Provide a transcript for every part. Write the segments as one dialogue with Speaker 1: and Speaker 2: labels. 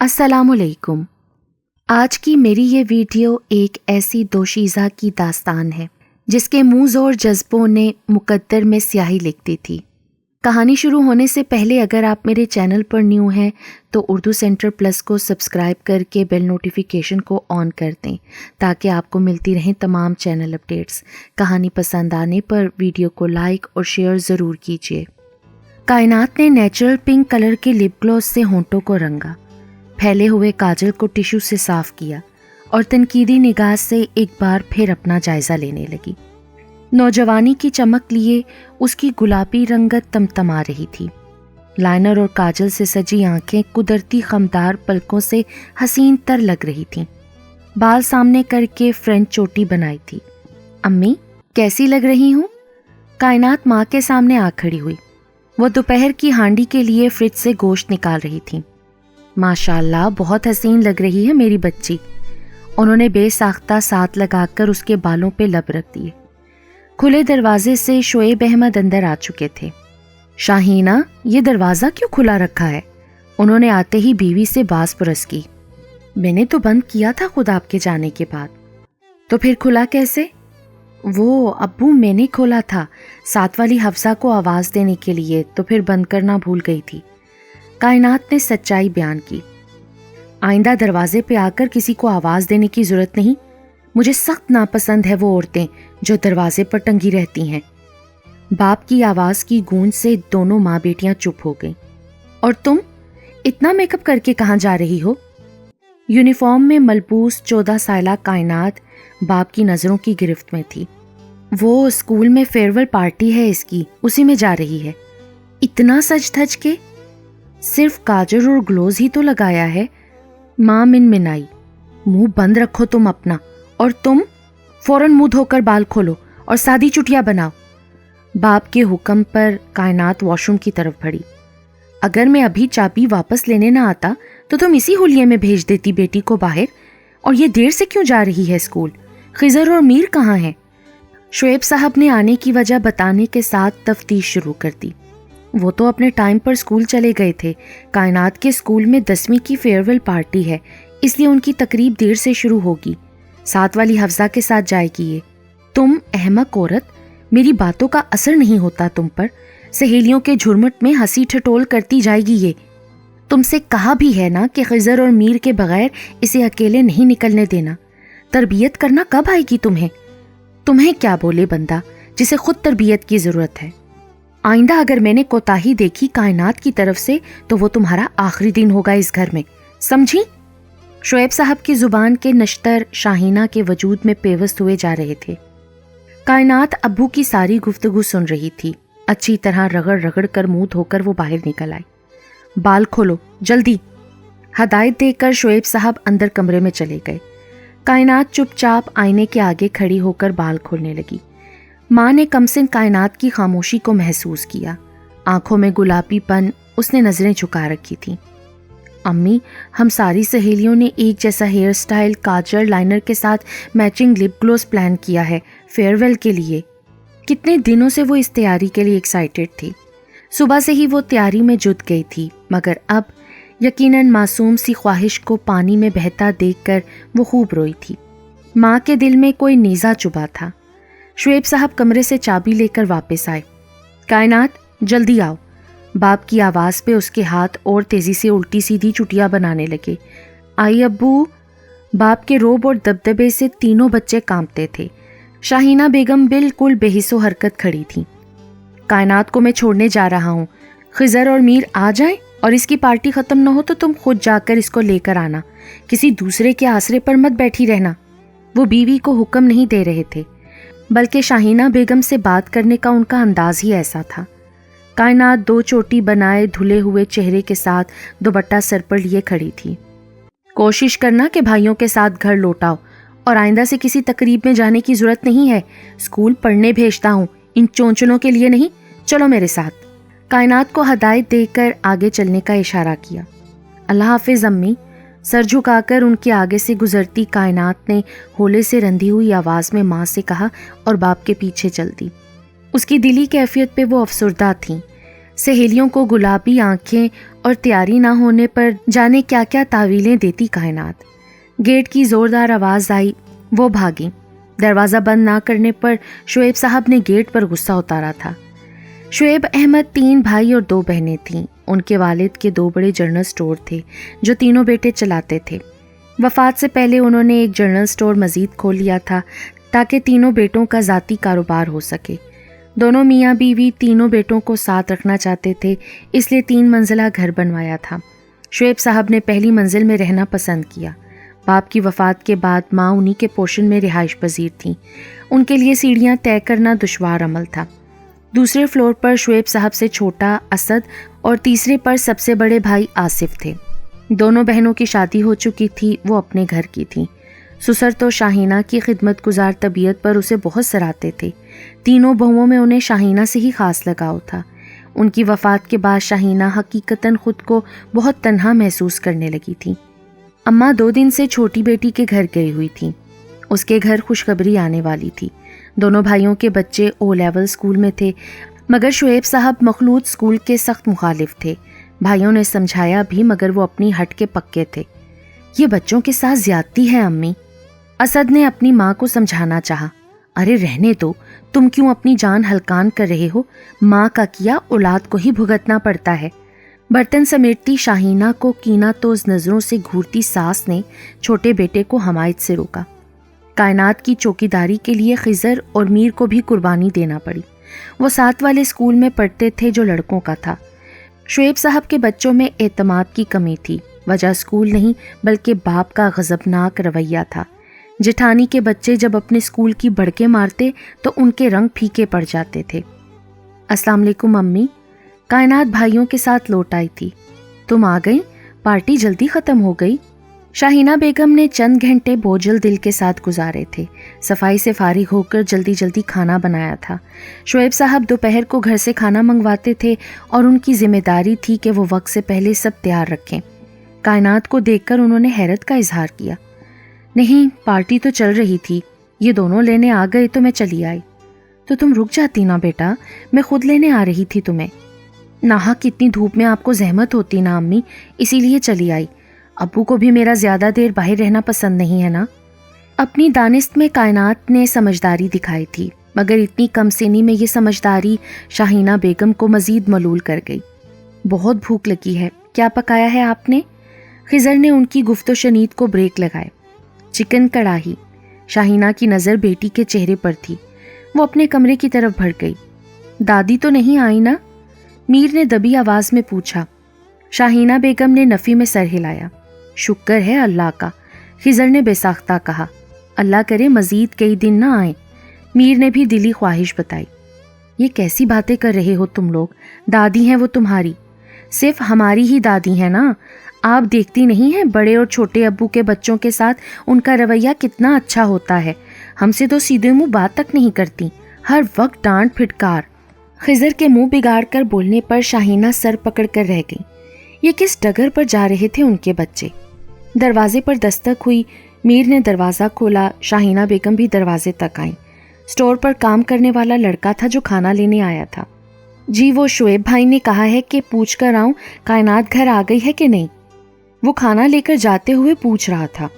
Speaker 1: السلام علیکم۔ آج کی میری یہ ویڈیو ایک ایسی دوشیزہ کی داستان ہے جس کے منہ زور جذبوں نے مقدر میں سیاہی لکھ دی تھی۔ کہانی شروع ہونے سے پہلے اگر آپ میرے چینل پر نیو ہیں تو اردو سینٹر پلس کو سبسکرائب کر کے بیل نوٹیفیکیشن کو آن کر دیں تاکہ آپ کو ملتی رہیں تمام چینل اپڈیٹس۔ کہانی پسند آنے پر ویڈیو کو لائک اور شیئر ضرور کیجیے۔ کائنات نے نیچرل پنک کلر کے لپ گلوس سے ہونٹوں کو رنگا، پھیلے ہوئے کاجل کو ٹیشو سے صاف کیا اور تنقیدی نگاہ سے ایک بار پھر اپنا جائزہ لینے لگی۔ نوجوانی کی چمک لیے اس کی گلابی رنگت تمتما رہی تھی۔ لائنر اور کاجل سے سجی آنکھیں قدرتی خمدار پلکوں سے حسین تر لگ رہی تھیں۔ بال سامنے کر کے فرنچ چوٹی بنائی تھی۔ امی کیسی لگ رہی ہوں؟ کائنات ماں کے سامنے آ کھڑی ہوئی۔ وہ دوپہر کی ہانڈی کے لیے فریج سے گوشت نکال رہی تھی۔ ماشاءاللہ بہت حسین لگ رہی ہے میری بچی۔ انہوں نے بے ساختہ ساتھ لگا کر اس کے بالوں پہ لب رکھ دیے۔ کھلے دروازے سے شعیب احمد اندر آ چکے تھے۔ شاہینہ یہ دروازہ کیوں کھلا رکھا ہے؟ انہوں نے آتے ہی بیوی سے باز پرس کی۔ میں نے تو بند کیا تھا خود آپ کے جانے کے بعد۔ تو پھر کھلا کیسے؟ وہ ابو میں نے کھولا تھا ساتھ والی حفصہ کو آواز دینے کے لیے، تو پھر بند کرنا بھول گئی تھی۔ کائنات نے سچائی بیان کی۔ آئندہ دروازے پہ آ کر کسی کو آواز دینے کی ضرورت نہیں۔ مجھے سخت ناپسند ہے وہ عورتیں جو دروازے پر ٹنگی رہتی ہیں۔ باپ کی آواز کی گونج سے دونوں ماں بیٹیاں چپ ہو گئیں۔ اور تم اتنا میک اپ کر کے کہاں جا رہی ہو؟ یونیفارم میں ملبوس 14 سالہ کائنات باپ کی نظروں کی گرفت میں تھی۔ وہ اسکول میں فیئرویل پارٹی ہے اس کی، اسی میں جا رہی ہے۔ اتنا سج دھج کے؟ صرف کاجل اور گلوز ہی تو لگایا ہے۔ ماں منمنائی۔ منہ بند رکھو تم اپنا، اور تم فوراً منہ دھو کر بال کھولو اور سادی چٹیاں بناؤ۔ باپ کے حکم پر کائنات واش روم کی طرف بڑھی۔ اگر میں ابھی چابی واپس لینے نہ آتا تو تم اسی ہولیے میں بھیج دیتی بیٹی کو باہر۔ اور یہ دیر سے کیوں جا رہی ہے اسکول؟ خضر اور میر کہاں ہیں؟ شعیب صاحب نے آنے کی وجہ بتانے کے ساتھ تفتیش شروع کر دی۔ وہ تو اپنے ٹائم پر اسکول چلے گئے تھے۔ کائنات کے اسکول میں 10ویں کی فیئرویل پارٹی ہے، اس لیے ان کی تقریب دیر سے شروع ہوگی۔ ساتھ والی حفصہ کے ساتھ جائے گی یہ۔ تم احمق عورت، میری باتوں کا اثر نہیں ہوتا تم پر۔ سہیلیوں کے جھرمٹ میں ہنسی ٹھٹول کرتی جائے گی یہ۔ تم سے کہا بھی ہے نا کہ خضر اور میر کے بغیر اسے اکیلے نہیں نکلنے دینا۔ تربیت کرنا کب آئے گی تمہیں؟ تمہیں کیا بولے بندہ جسے خود تربیت کی ضرورت ہے۔ آئندہ اگر میں نے کوتاہی دیکھی کائنات کی طرف سے تو وہ تمہارا آخری دن ہوگا اس گھر میں، سمجھی؟ شعیب صاحب کی زبان کے نشتر شاہینہ کے وجود میں پیوست ہوئے جا رہے تھے۔ کائنات ابو کی ساری گفتگو سن رہی تھی۔ اچھی طرح رگڑ رگڑ کر منہ دھو کر وہ باہر نکل آئی۔ بال کھولو جلدی، ہدایت دے کر شعیب صاحب اندر کمرے میں چلے گئے۔ کائنات چپ چاپ آئینے کے آگے کھڑی ہو کر بال کھولنے لگی۔ ماں نے کمسن کائنات کی خاموشی کو محسوس کیا۔ آنکھوں میں گلابی پن، اس نے نظریں جھکا رکھی تھیں۔ امی ہم ساری سہیلیوں نے ایک جیسا ہیئر سٹائل، کاجل، لائنر کے ساتھ میچنگ لپ گلوز پلان کیا ہے فیئرویل کے لیے۔ کتنے دنوں سے وہ اس تیاری کے لیے ایکسائٹیڈ تھی۔ صبح سے ہی وہ تیاری میں جت گئی تھی، مگر اب یقیناً معصوم سی خواہش کو پانی میں بہتا دیکھ کر وہ خوب روئی تھی۔ ماں کے دل میں کوئی نیزہ چبھا تھا۔ شعیب صاحب کمرے سے چابی لے کر واپس آئے۔ کائنات جلدی آؤ۔ باپ کی آواز پہ اس کے ہاتھ اور تیزی سے الٹی سیدھی چٹیاں بنانے لگے۔ آئی ابو۔ باپ کے روب اور دبدبے سے تینوں بچے کانپتے تھے۔ شاہینہ بیگم بالکل بے حس و حرکت کھڑی تھیں۔ کائنات کو میں چھوڑنے جا رہا ہوں۔ خضر اور میر آ جائیں اور اس کی پارٹی ختم نہ ہو تو تم خود جا کر اس کو لے کر آنا۔ کسی دوسرے کے آسرے پر مت بیٹھی رہنا۔ وہ بیوی کو حکم نہیں دے رہے تھے، بلکہ شاہینہ بیگم سے بات کرنے کا ان کا انداز ہی ایسا تھا۔ کائنات 2 چوٹی بنائے دھلے ہوئے چہرے کے ساتھ دوپٹہ سر پر لیے کھڑی تھی۔ کوشش کرنا کہ بھائیوں کے ساتھ گھر لوٹاؤ، اور آئندہ سے کسی تقریب میں جانے کی ضرورت نہیں ہے۔ اسکول پڑھنے بھیجتا ہوں، ان چونچلوں کے لیے نہیں۔ چلو میرے ساتھ۔ کائنات کو ہدایت دے کر آگے چلنے کا اشارہ کیا۔ اللہ حافظ امی۔ سر جھکا کر ان کے آگے سے گزرتی کائنات نے ہولے سے رندھی ہوئی آواز میں ماں سے کہا اور باپ کے پیچھے چل دی۔ اس کی دلی کیفیت پہ وہ افسردہ تھیں۔ سہیلیوں کو گلابی آنکھیں اور تیاری نہ ہونے پر جانے کیا کیا تعویلیں دیتی کائنات۔ گیٹ کی زوردار آواز آئی، وہ بھاگی۔ دروازہ بند نہ کرنے پر شعیب صاحب نے گیٹ پر غصہ اتارا تھا۔ شعیب احمد 3 بھائی اور 2 بہنیں تھیں۔ ان کے والد کے 2 بڑے جنرل سٹور تھے جو تینوں بیٹے چلاتے تھے۔ وفات سے پہلے انہوں نے ایک جنرل سٹور مزید کھول لیا تھا تاکہ تینوں بیٹوں کا ذاتی کاروبار ہو سکے۔ دونوں میاں بیوی تینوں بیٹوں کو ساتھ رکھنا چاہتے تھے، اس لیے 3 منزلہ گھر بنوایا تھا۔ شعیب صاحب نے پہلی منزل میں رہنا پسند کیا۔ باپ کی وفات کے بعد ماں انہی کے پوشن میں رہائش پذیر تھیں۔ ان کے لیے سیڑھیاں طے کرنا دشوار عمل تھا۔ دوسرے فلور پر شعیب صاحب سے چھوٹا اسد اور تیسرے پر سب سے بڑے بھائی آصف تھے۔ دونوں بہنوں کی شادی ہو چکی تھی، وہ اپنے گھر کی تھیں۔ سسر تو شاہینہ کی خدمت گزار طبیعت پر اسے بہت سراہتے تھے۔ تینوں بہوؤں میں انہیں شاہینہ سے ہی خاص لگاؤ تھا۔ ان کی وفات کے بعد شاہینہ حقیقتاً خود کو بہت تنہا محسوس کرنے لگی تھی۔ اماں 2 دن سے چھوٹی بیٹی کے گھر گئی ہوئی تھیں۔ اس کے گھر خوشخبری آنے والی تھی۔ دونوں بھائیوں کے بچے او لیول اسکول میں تھے، مگر شعیب صاحب مخلوط اسکول کے سخت مخالف تھے۔ بھائیوں نے سمجھایا بھی مگر وہ اپنی ہٹ کے پکے تھے۔ یہ بچوں کے ساتھ زیادتی ہے امی۔ اسد نے اپنی ماں کو سمجھانا چاہا۔ ارے رہنے دو، تم کیوں اپنی جان ہلکان کر رہے ہو؟ ماں کا کیا اولاد کو ہی بھگتنا پڑتا ہے۔ برتن سمیٹتی شاہینہ کو کینہ توز نظروں سے گھورتی ساس نے چھوٹے بیٹے کو حمایت سے روکا۔ کائنات کی چوکیداری کے لیے خضر اور میر کو بھی قربانی دینا پڑی۔ وہ 7 والے اسکول میں پڑھتے تھے جو لڑکوں کا تھا۔ شعیب صاحب کے بچوں میں اعتماد کی کمی تھی۔ وجہ اسکول نہیں بلکہ باپ کا غضبناک رویہ تھا۔ جٹھانی کے بچے جب اپنے اسکول کی بڑکے مارتے تو ان کے رنگ پھیکے پڑ جاتے تھے۔ السلام علیکم امی۔ کائنات بھائیوں کے ساتھ لوٹ آئی تھی۔ تم آ گئی؟ پارٹی جلدی ختم ہو گئی۔ شاہینہ بیگم نے چند گھنٹے بوجھل دل کے ساتھ گزارے تھے۔ صفائی سے فارغ ہو کر جلدی جلدی کھانا بنایا تھا۔ شعیب صاحب دوپہر کو گھر سے کھانا منگواتے تھے اور ان کی ذمہ داری تھی کہ وہ وقت سے پہلے سب تیار رکھیں۔ کائنات کو دیکھ کر انہوں نے حیرت کا اظہار کیا۔ نہیں، پارٹی تو چل رہی تھی، یہ دونوں لینے آ گئے تو میں چلی آئی۔ تو تم رک جاتی نا بیٹا، میں خود لینے آ رہی تھی تمہیں۔ ناحق اتنی دھوپ میں آپ کو زحمت ہوتی نا امی، اسی لیے چلی آئی۔ ابو کو بھی میرا زیادہ دیر باہر رہنا پسند نہیں ہے نا۔ اپنی دانست میں کائنات نے سمجھداری دکھائی تھی، مگر اتنی کم سنی میں یہ سمجھداری شاہینہ بیگم کو مزید ملول کر گئی۔ بہت بھوک لگی ہے، کیا پکایا ہے آپ نے؟ خضر نے ان کی گفت و شنید کو بریک لگائے۔ چکن کڑاہی۔ شاہینہ کی نظر بیٹی کے چہرے پر تھی۔ وہ اپنے کمرے کی طرف بڑھ گئی۔ دادی تو نہیں آئی نا؟ میر نے دبی آواز میں پوچھا۔ شاہینہ بیگم نے نفی میں سر ہلایا۔ شکر ہے اللہ کا، خضر نے بے ساختہ کہا۔ اللہ کرے مزید کئی دن نہ آئیں۔ میر نے بھی دلی خواہش بتائی۔ یہ کیسی باتیں کر رہے ہو تم لوگ؟ دادی ہیں وہ تمہاری، صرف ہماری ہی دادی ہیں نا۔ آپ دیکھتی نہیں ہیں بڑے اور چھوٹے ابو کے بچوں کے ساتھ ان کا رویہ کتنا اچھا ہوتا ہے۔ ہم سے تو سیدھے منہ بات تک نہیں کرتی، ہر وقت ڈانٹ پھٹکار۔ خضر کے منہ بگاڑ کر بولنے پر شاہینہ سر پکڑ کر رہ گئی۔ یہ کس ڈگر پر جا رہے تھے ان کے بچے؟ دروازے پر دستک ہوئی۔ میر نے دروازہ کھولا۔ شاہینہ بیگم بھی دروازے تک آئیں۔ اسٹور پر کام کرنے والا لڑکا تھا جو کھانا لینے آیا تھا۔ جی وہ شعیب بھائی نے کہا ہے کہ پوچھ کر آؤں کائنات گھر آ گئی ہے کہ نہیں، وہ کھانا لے کر جاتے ہوئے پوچھ رہا تھا۔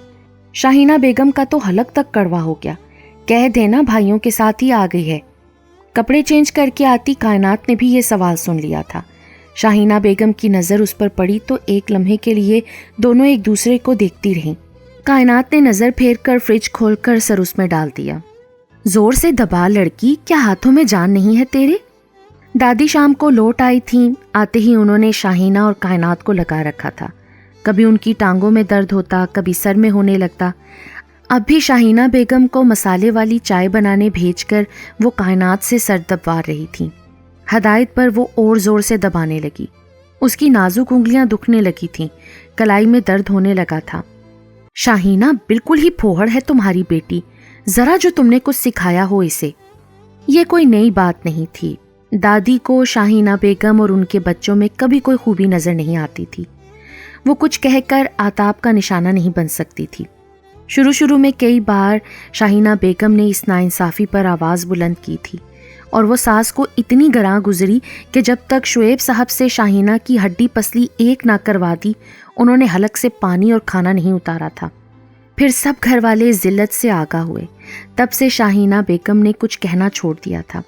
Speaker 1: شاہینہ بیگم کا تو حلق تک کڑوا ہو گیا۔ کہہ دینا بھائیوں کے ساتھ ہی آ گئی ہے۔ کپڑے چینج کر کے آتی کائنات نے بھی یہ سوال سن لیا تھا۔ شاہینہ بیگم کی نظر اس پر پڑی تو ایک لمحے کے لیے دونوں ایک دوسرے کو دیکھتی رہیں۔ کائنات نے نظر پھیر کر فریج کھول کر سر اس میں ڈال دیا۔ زور سے دبا لڑکی، کیا ہاتھوں میں جان نہیں ہے تیرے؟ دادی شام کو لوٹ آئی تھیں۔ آتے ہی انہوں نے شاہینہ اور کائنات کو لگا رکھا تھا۔ کبھی ان کی ٹانگوں میں درد ہوتا، کبھی سر میں ہونے لگتا۔ اب بھی شاہینہ بیگم کو مسالے والی چائے بنانے بھیج کر وہ کائنات سے سر دبوا رہی تھیں۔ ہدایت پر وہ اور زور سے دبانے لگی۔ اس کی نازک انگلیاں دکھنے لگی تھیں، کلائی میں درد ہونے لگا تھا۔ شاہینہ بالکل ہی پھوہڑ ہے تمہاری بیٹی، ذرا جو تم نے کچھ سکھایا ہو اسے۔ یہ کوئی نئی بات نہیں تھی۔ دادی کو شاہینہ بیگم اور ان کے بچوں میں کبھی کوئی خوبی نظر نہیں آتی تھی۔ وہ کچھ کہہ کر آتاب کا نشانہ نہیں بن سکتی تھی۔ شروع میں کئی بار شاہینہ بیگم نے اس ناانصافی پر آواز بلند کی تھی۔ اور وہ ساس کو اتنی گراں گزری کہ جب تک شعیب صاحب سے شاہینہ کی ہڈی پسلی ایک نہ کروا دی انہوں نے حلق سے پانی اور کھانا نہیں اتارا تھا۔ پھر سب گھر والے ذلت سے آگاہ ہوئے۔ تب سے شاہینہ بیگم نے کچھ کہنا چھوڑ دیا تھا۔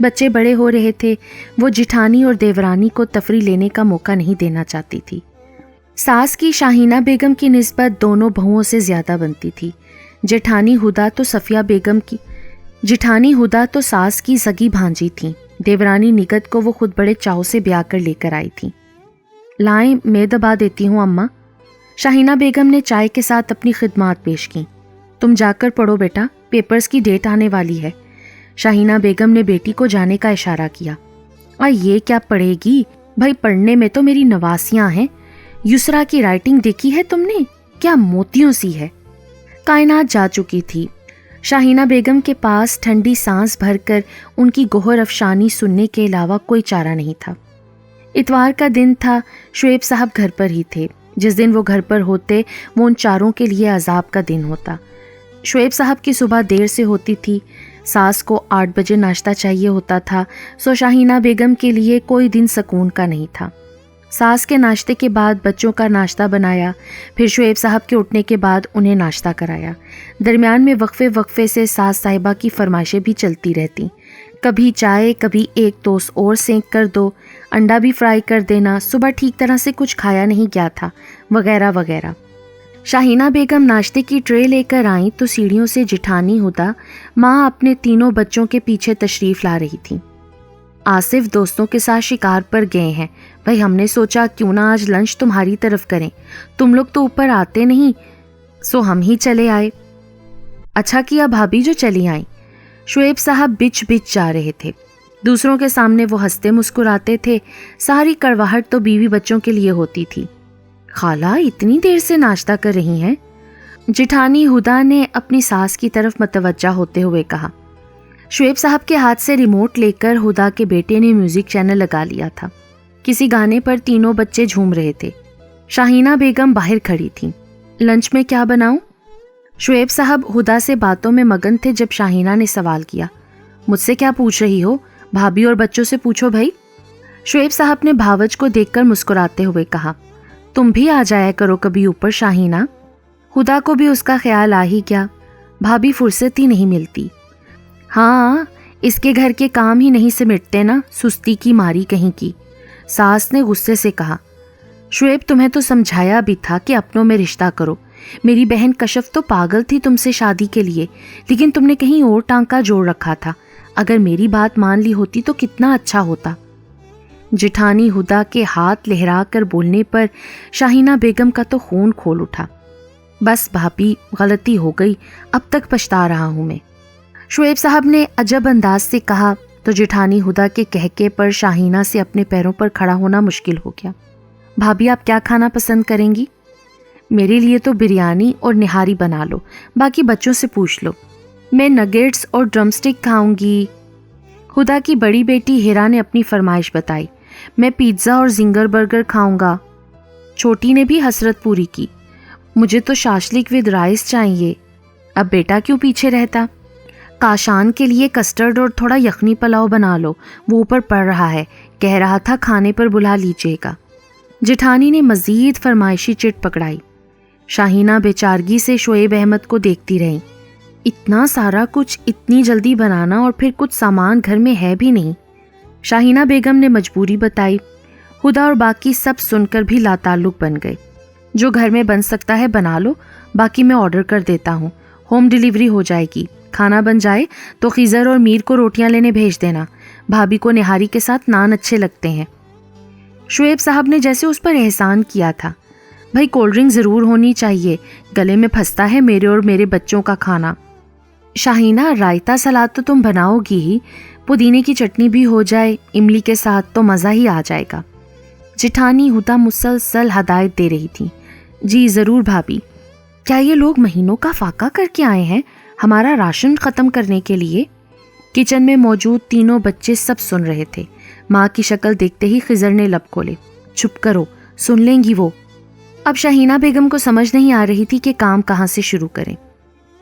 Speaker 1: بچے بڑے ہو رہے تھے، وہ جٹھانی اور دیورانی کو تفریح لینے کا موقع نہیں دینا چاہتی تھی۔ ساس کی شاہینہ بیگم کی نسبت دونوں بہوؤں سے زیادہ بنتی تھی۔ جٹھانی ہدا تو ساس کی سگی بھانجی تھیں۔ دیورانی نگت کو وہ خود بڑے چاؤ سے بیاہ کر لے کر آئی تھیں۔ لائیں میں دبا دیتی ہوں اماں۔ شاہینہ بیگم نے چائے کے ساتھ اپنی خدمات پیش کیں۔ تم جا کر پڑھو بیٹا، پیپرز کی ڈیٹ آنے والی ہے۔ شاہینہ بیگم نے بیٹی کو جانے کا اشارہ کیا۔ یہ کیا پڑھے گی بھائی، پڑھنے میں تو میری نواسیاں ہیں۔ یسرا کی رائٹنگ دیکھی ہے تم نے؟ کیا موتیوں سی ہے۔ کائنات جا چکی تھی۔ شاہینہ بیگم کے پاس ٹھنڈی سانس بھر کر ان کی گوہر افشانی سننے کے علاوہ کوئی چارہ نہیں تھا۔ اتوار کا دن تھا، شعیب صاحب گھر پر ہی تھے۔ جس دن وہ گھر پر ہوتے وہ ان چاروں کے لیے عذاب کا دن ہوتا۔ شعیب صاحب کی صبح دیر سے ہوتی تھی، ساس کو 8 بجے ناشتہ چاہیے ہوتا تھا، سو شاہینہ بیگم کے لیے کوئی دن سکون کا نہیں تھا۔ ساس کے ناشتے کے بعد بچوں کا ناشتہ بنایا، پھر شعیب صاحب کے اٹھنے کے بعد انہیں ناشتہ کرایا۔ درمیان میں وقفے سے ساس صاحبہ کی فرمائشیں بھی چلتی رہتیں، کبھی چائے، کبھی ایک ٹوسٹ اور سینک کر دو، انڈا بھی فرائی کر دینا، صبح ٹھیک طرح سے کچھ کھایا نہیں گیا تھا، وغیرہ وغیرہ۔ شاہینہ بیگم ناشتے کی ٹرے لے کر آئیں تو سیڑھیوں سے جٹھانی ہدا ماں اپنے تینوں بچوں کے پیچھے تشریف لا رہی تھی۔ آصف دوستوں کے ساتھ شکار پر گئے ہیں بھائی، ہم نے سوچا کیوں نہ آج لنچ تمہاری طرف کریں، تم لوگ تو اوپر آتے نہیں، سو ہم ہی چلے آئے۔ اچھا کیا بھابھی جو چلی آئیں۔ شعیب صاحب بچ جا رہے تھے۔ دوسروں کے سامنے وہ ہنستے مسکراتے تھے، ساری کڑواہٹ تو بیوی بچوں کے لیے ہوتی تھی۔ خالہ اتنی دیر سے ناشتہ کر رہی ہیں؟ جٹھانی ہدا نے اپنی ساس کی طرف متوجہ ہوتے ہوئے کہا۔ شعیب صاحب کے ہاتھ سے ریموٹ لے کر ہدا کے بیٹے نے میوزک چینل لگا لیا تھا۔ کسی گانے پر تینوں بچے جھوم رہے تھے۔ شاہینہ بیگم باہر کھڑی تھیں۔ لنچ میں کیا بناؤں؟ شعیب صاحب ہدا سے باتوں میں مگن تھے جب شاہینہ نے سوال کیا۔ مجھ سے کیا پوچھ رہی ہو؟ بھابھی اور بچوں سے پوچھو بھائی۔ شعیب صاحب نے بھاوج کو دیکھ کر مسکراتے ہوئے کہا، تم بھی آ جایا کرو کبھی اوپر شاہینہ۔ ہدا کو بھی اس کا خیال آ ہی گیا، بھابھی فرصت ہی نہیں ملتی۔ ہاں، اس کے گھر کے کام ہی نہیں سمٹتے نا، سستی کی ماری کہیں کی، ساس نے غصے سے کہا۔ شعیب تمہیں تو سمجھایا بھی تھا کہ اپنوں میں رشتہ کرو، میری بہن کشف تو پاگل تھی تم سے شادی کے لیے، لیکن تم نے کہیں اور ٹانکا جوڑ رکھا تھا، اگر میری بات مان لی ہوتی تو کتنا اچھا ہوتا۔ جٹھانی ہدا کے ہاتھ لہرا کر بولنے پر شاہینہ بیگم کا تو خون کھول اٹھا۔ بس بھابھی، غلطی ہو گئی، اب تک پچھتا رہا ہوں میں۔ شعیب صاحب نے عجب انداز سے کہا تو جٹھانی ہدا کے کہکے پر شاہینہ سے اپنے پیروں پر کھڑا ہونا مشکل ہو گیا۔ بھابھی آپ کیا کھانا پسند کریں گی؟ میرے لیے تو بریانی اور نہاری بنا لو، باقی بچوں سے پوچھ لو۔ میں نگیٹس اور ڈرم سٹک کھاؤں گی۔ ہدا کی بڑی بیٹی ہیرا نے اپنی فرمائش بتائی۔ میں پیزا اور زنگر برگر کھاؤں گا۔ چھوٹی نے بھی حسرت پوری کی۔ مجھے تو شاشلک ود رائس چاہیے۔ اب بیٹا کیوں پیچھے رہتا؟ کاشان کے لیے کسٹرڈ اور تھوڑا یخنی پلاؤ بنا لو، وہ اوپر پڑ رہا ہے، کہہ رہا تھا کھانے پر بلا لیجیے گا۔ جٹھانی نے مزید فرمائشی چٹ پکڑائی۔ شاہینہ بیچارگی سے شعیب احمد کو دیکھتی رہیں۔ اتنا سارا کچھ اتنی جلدی بنانا اور پھر کچھ سامان گھر میں ہے بھی نہیں۔ شاہینہ بیگم نے مجبوری بتائی۔ ہدا اور باقی سب سن کر بھی لاتعلق بن گئے۔ جو گھر میں بن سکتا ہے بنا لو، باقی میں آرڈر کر دیتا ہوں، ہوم ڈیلیوری ہو جائے گی۔ کھانا بن جائے تو خیزر اور میر کو روٹیاں لینے بھیج دینا، بھابھی کو نہاری کے ساتھ نان اچھے لگتے ہیں۔ شعیب صاحب نے جیسے اس پر احسان کیا تھا۔ بھائی کولڈ ڈرنک ضرور ہونی چاہیے، گلے میں پھنستا ہے میرے اور میرے بچوں کا کھانا۔ شاہینہ رائتا سلاد تو تم بناؤ گی ہی، پودینے کی چٹنی بھی ہو جائے املی کے ساتھ تو مزہ ہی آ جائے گا۔ جٹھانی ہدا مسلسل ہدایت دے رہی تھی۔ جی ضرور بھابھی۔ کیا یہ لوگ مہینوں کا فاقہ کر کے آئے ہیں ہمارا راشن ختم کرنے کے لیے؟ کچن میں موجود تینوں بچے سب سن رہے تھے۔ ماں کی شکل دیکھتے ہی خضر نے لب کھولے۔ چپ کرو، سن لیں گی وہ۔ اب شاہینہ بیگم کو سمجھ نہیں آ رہی تھی کہ کام کہاں سے شروع کریں۔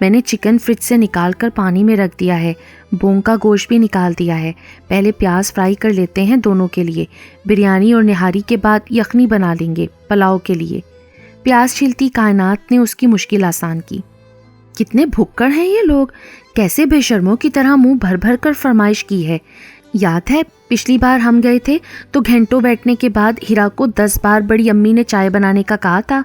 Speaker 1: میں نے چکن فریج سے نکال کر پانی میں رکھ دیا ہے، بونگ کا گوشت بھی نکال دیا ہے. پہلے پیاز فرائی کر لیتے ہیں دونوں کے لیے. بریانی اور نہاری کے بعد یخنی بنا لیں گے پلاؤ کے لیے. پیاز چھیلتی کائنات نے اس کی مشکل آسان کی. کتنے بھکڑ ہیں یہ لوگ، کیسے بے شرموں کی طرح منہ بھر بھر کر فرمائش کی ہے. یاد ہے پچھلی بار ہم گئے تھے تو گھنٹوں بیٹھنے کے بعد ہیرا کو 10 بار بڑی امی نے چائے بنانے کا کہا تھا.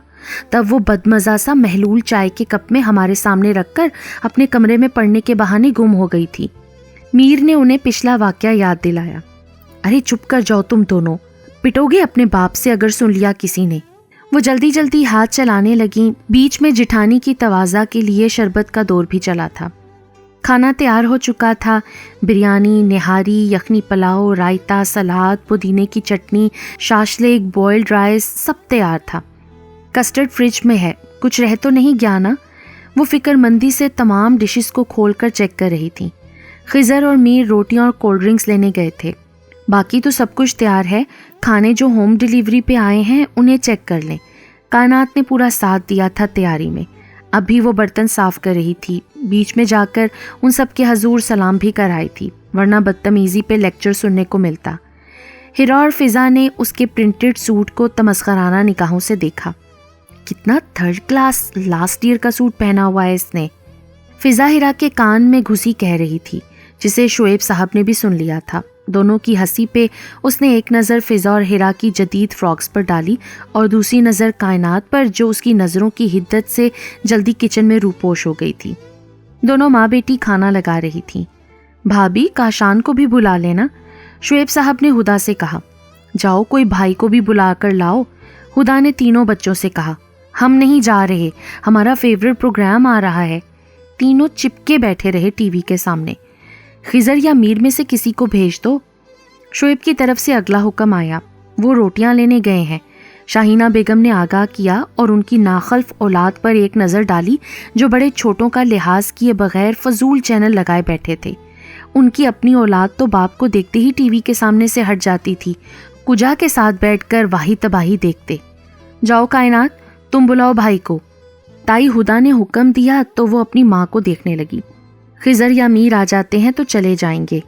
Speaker 1: تب وہ بدمزہ سا محلول چائے کے کپ میں ہمارے سامنے رکھ کر اپنے کمرے میں پڑھنے کے بہانے گم ہو گئی تھی. میر نے انہیں پچھلا واقعہ یاد دلایا. ارے چپ کر جاؤ تم دونوں، پٹو گے اپنے باپ سے اگر سن لیا کسی نے. وہ جلدی جلدی ہاتھ چلانے لگیں. بیچ میں جٹھانی کی تواضع کے لیے شربت کا دور بھی چلا تھا. کھانا تیار ہو چکا تھا. بریانی، نہاری، یخنی پلاؤ، رائتا، سلاد، پودینے کی چٹنی، شاشلیک، بوائلڈ رائس، سب تیار تھا. کسٹرڈ فریج میں ہے، کچھ رہ تو نہیں گیا نا؟ وہ فکر مندی سے تمام ڈشز کو کھول کر چیک کر رہی تھیں. خضر اور میر روٹیاں اور کولڈ ڈرنکس لینے گئے تھے. باقی تو سب کچھ تیار ہے، کھانے جو ہوم ڈیلیوری پہ آئے ہیں انہیں چیک کر لیں. کائنات نے پورا ساتھ دیا تھا تیاری میں. اب بھی وہ برتن صاف کر رہی تھی. بیچ میں جا کر ان سب کے حضور سلام بھی کر آئی تھی، ورنہ بدتمیزی پہ لیکچر سننے کو ملتا. ہیرا اور فضا نے اس کے پرنٹڈ سوٹ کو تمسخرانہ نگاہوں سے دیکھا. کتنا تھرڈ کلاس لاسٹ ایئر کا سوٹ پہنا ہوا ہے اس نے. فضا ہیرا کے کان میں گھسی کہہ رہی تھی، جسے شعیب صاحب نے بھی سن لیا تھا. دونوں کی ہنسی پہ اس نے ایک نظر فضا اور ہیرا کی جدید فراکس پر ڈالی اور دوسری نظر کائنات پر جو اس کی نظروں کی حدت سے جلدی کچن میں روپوش ہو گئی تھی. دونوں ماں بیٹی کھانا لگا رہی تھیں. بھابھی کاشان کو بھی بلا لینا، شعیب صاحب نے ہدا سے کہا. جاؤ کوئی بھائی کو بھی بلا کر لاؤ. ہدا نے تینوں بچوں سے کہا. ہم نہیں جا رہے، ہمارا فیورٹ پروگرام آ رہا ہے. تینوں چپکے بیٹھے رہے ٹی وی کے سامنے. خضر یا میر میں سے کسی کو بھیج دو. شعیب کی طرف سے اگلا حکم آیا. وہ روٹیاں لینے گئے ہیں. شاہینہ بیگم نے آگاہ کیا اور ان کی ناخلف اولاد پر ایک نظر ڈالی جو بڑے چھوٹوں کا لحاظ کیے بغیر فضول چینل لگائے بیٹھے تھے. ان کی اپنی اولاد تو باپ کو دیکھتے ہی ٹی وی کے سامنے سے ہٹ جاتی تھی. کجا کے ساتھ بیٹھ کر واہی تباہی دیکھتے. جاؤ کائنات، تم بلاؤ بھائی کو. تائی ہدا نے حکم دیا تو وہ اپنی ماں کو دیکھنے لگی. خضر یا میر آ جاتے ہیں تو چلے جائیں گے.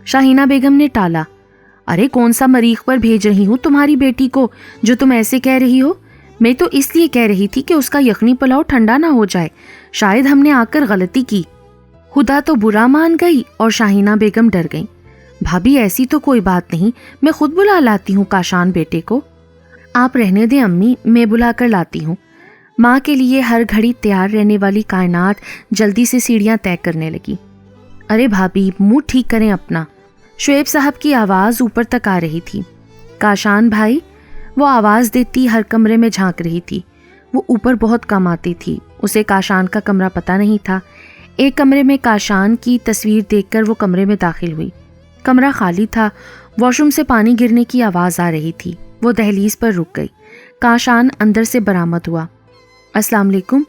Speaker 1: شاہینہ بیگم نے ٹالا. ارے کون سا مریخ پر بھیج رہی ہوں تمہاری بیٹی کو جو تم ایسے کہہ رہی ہو؟ میں تو اس لیے کہہ رہی تھی کہ اس کا یخنی پلاؤ ٹھنڈا نہ ہو جائے. شاید ہم نے آ کر غلطی کی. ہدا تو برا مان گئی اور شاہینہ بیگم ڈر گئیں. بھابھی ایسی تو کوئی بات نہیں، میں خود بلا لاتی ہوں کاشان بیٹے کو. آپ رہنے دیں امی، میں بلا کر لاتی ہوں. ماں کے لیے ہر گھڑی تیار رہنے والی کائنات جلدی سے سیڑھیاں طے کرنے لگی. ارے بھابھی منہ ٹھیک کریں اپنا. شعیب صاحب کی آواز اوپر تک آ رہی تھی. کاشان بھائی. وہ آواز دیتی ہر کمرے میں جھانک رہی تھی. وہ اوپر بہت کم آتی تھی. اسے کاشان کا کمرہ پتہ نہیں تھا. ایک کمرے میں کاشان کی تصویر دیکھ کر وہ کمرے میں داخل ہوئی. کمرہ خالی تھا. واش روم سے پانی گرنے کی آواز آ رہی تھی. وہ دہلیز پر رک گئی. کاشان اندر سے برآمد ہوا. السلام علیکم.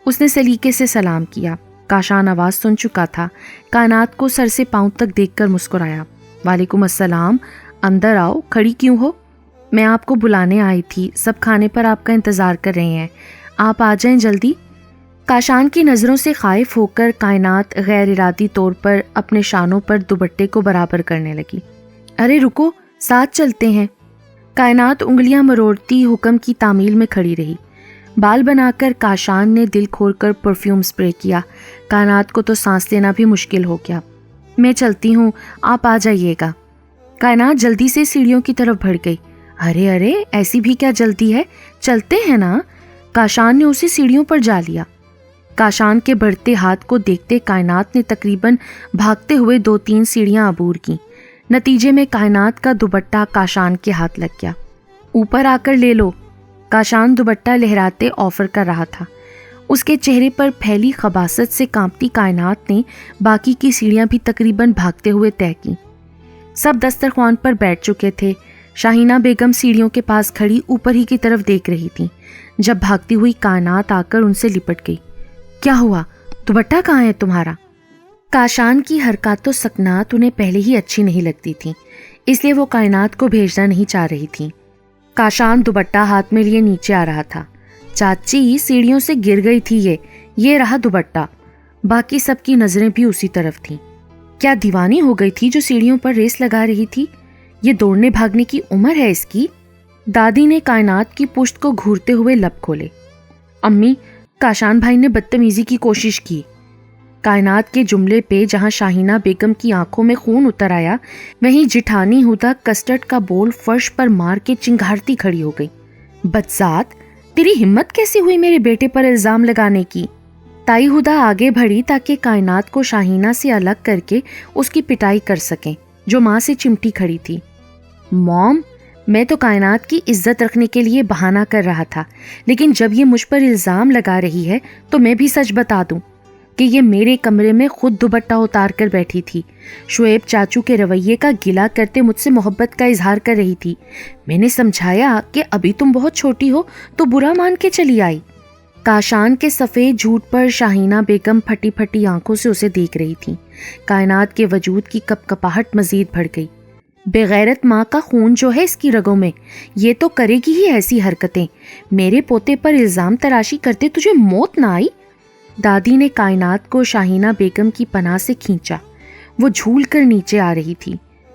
Speaker 1: اس نے سلیقے سے سلام کیا. کاشان آواز سن چکا تھا. کائنات کو سر سے پاؤں تک دیکھ کر مسکرایا. وعلیکم السلام. اندر آؤ. کھڑی کیوں ہو؟ میں آپ کو بلانے آئی تھی. سب کھانے پر آپ کا انتظار کر رہے ہیں. آپ آ جائیں جلدی. کاشان کی نظروں سے خائف ہو کر کائنات غیر ارادی طور پر اپنے شانوں پر دوپٹے کو برابر کرنے لگی. ارے رکو، ساتھ چلتے ہیں. کائنات انگلیاں مروڑتی حکم کی تعمیل میں کھڑی رہی. بال بنا کر کاشان نے دل کھول کر پرفیوم سپرے کیا. کائنات کو تو سانس لینا بھی مشکل ہو گیا. میں چلتی ہوں، آپ آ جائیے گا. کائنات جلدی سے سیڑھیوں کی طرف بڑھ گئی. ارے ارے ایسی بھی کیا جلدی ہے، چلتے ہیں نا. کاشان نے اسے سیڑھیوں پر جا لیا. کاشان کے بڑھتے ہاتھ کو دیکھتے کائنات نے تقریباً بھاگتے ہوئے 2-3 سیڑھیاں عبور کی. نتیجے میں کائنات کا دوپٹہ کاشان کے ہاتھ لگ گیا. اوپر آ کر لے لو. کاشان دوپٹہ لہراتے آفر کر رہا تھا. اس کے چہرے پر پھیلی خباثت سے کانپتی کائنات نے باقی کی سیڑھیاں بھی تقریباً بھاگتے ہوئے طے کی. سب دسترخوان پر بیٹھ چکے تھے. شاہینہ بیگم سیڑھیوں کے پاس کھڑی اوپر ہی کی طرف دیکھ رہی تھی جب بھاگتی ہوئی کائنات آ کر ان سے لپٹ گئی. کیا ہوا؟ دوپٹہ کہاں ہے تمہارا؟ کاشان کی حرکات و سکنات انہیں پہلے ہی اچھی نہیں لگتی تھیں، اس لیے وہ کائنات کو بھیجنا نہیں چاہ رہی تھیں. کاشان دوپٹہ ہاتھ میں لیے نیچے آ رہا تھا. چاچی سیڑھیوں سے گر گئی تھی یہ رہا دوپٹہ. باقی سب کی نظریں بھی اسی طرف تھیں۔ کیا دیوانی ہو گئی تھی جو سیڑھیوں پر ریس لگا رہی تھی؟ یہ دوڑنے بھاگنے کی عمر ہے اس کی؟ دادی نے کائنات کی پشت کو گھورتے ہوئے لب کھولے۔ امی، کاشان بھائی نے بدتمیزی کی کوشش کی۔ کائنات کے جملے پہ جہاں شاہینہ بیگم کی آنکھوں میں خون اتر آیا، وہیں جٹھانی ہدا کسٹرڈ کا بول فرش پر مار کے چنگھاڑتی کھڑی ہو گئی۔ بدذات، تیری ہمت کیسی ہوئی میرے بیٹے پر الزام لگانے کی؟ تائی ہدا آگے بڑھی تاکہ کائنات کو شاہینہ سے الگ کر کے اس کی پٹائی کر سکیں، جو ماں سے چمٹی کھڑی تھی۔ موم، میں تو کائنات کی عزت رکھنے کے لیے بہانہ کر رہا تھا، لیکن جب یہ مجھ پر الزام لگا رہی ہے تو میں بھی سچ بتا دوں کہ یہ میرے کمرے میں خود دوپٹہ اتار کر بیٹھی تھی، شعیب چاچو کے رویے کا گلہ کرتے مجھ سے محبت کا اظہار کر رہی تھی۔ میں نے سمجھایا کہ ابھی تم بہت چھوٹی ہو تو برا مان کے چلی آئی۔ کاشان کے سفید جھوٹ پر شاہینہ بیگم پھٹی پھٹی آنکھوں سے اسے دیکھ رہی تھی۔ کائنات کے وجود کی کپکپاہٹ مزید بڑھ گئی۔ بغیرت ماں کا خون جو ہے اس کی رگوں میں، یہ تو کرے گی ہی ایسی حرکتیں۔ میرے پوتے پر الزام تراشی کرتے تجھے موت نہ آئی؟ دادی نے کائنات کو شاہینہ بیگم کی پناہ سے کھینچا۔ وہ جھول کر نیچے آ رہی تھی۔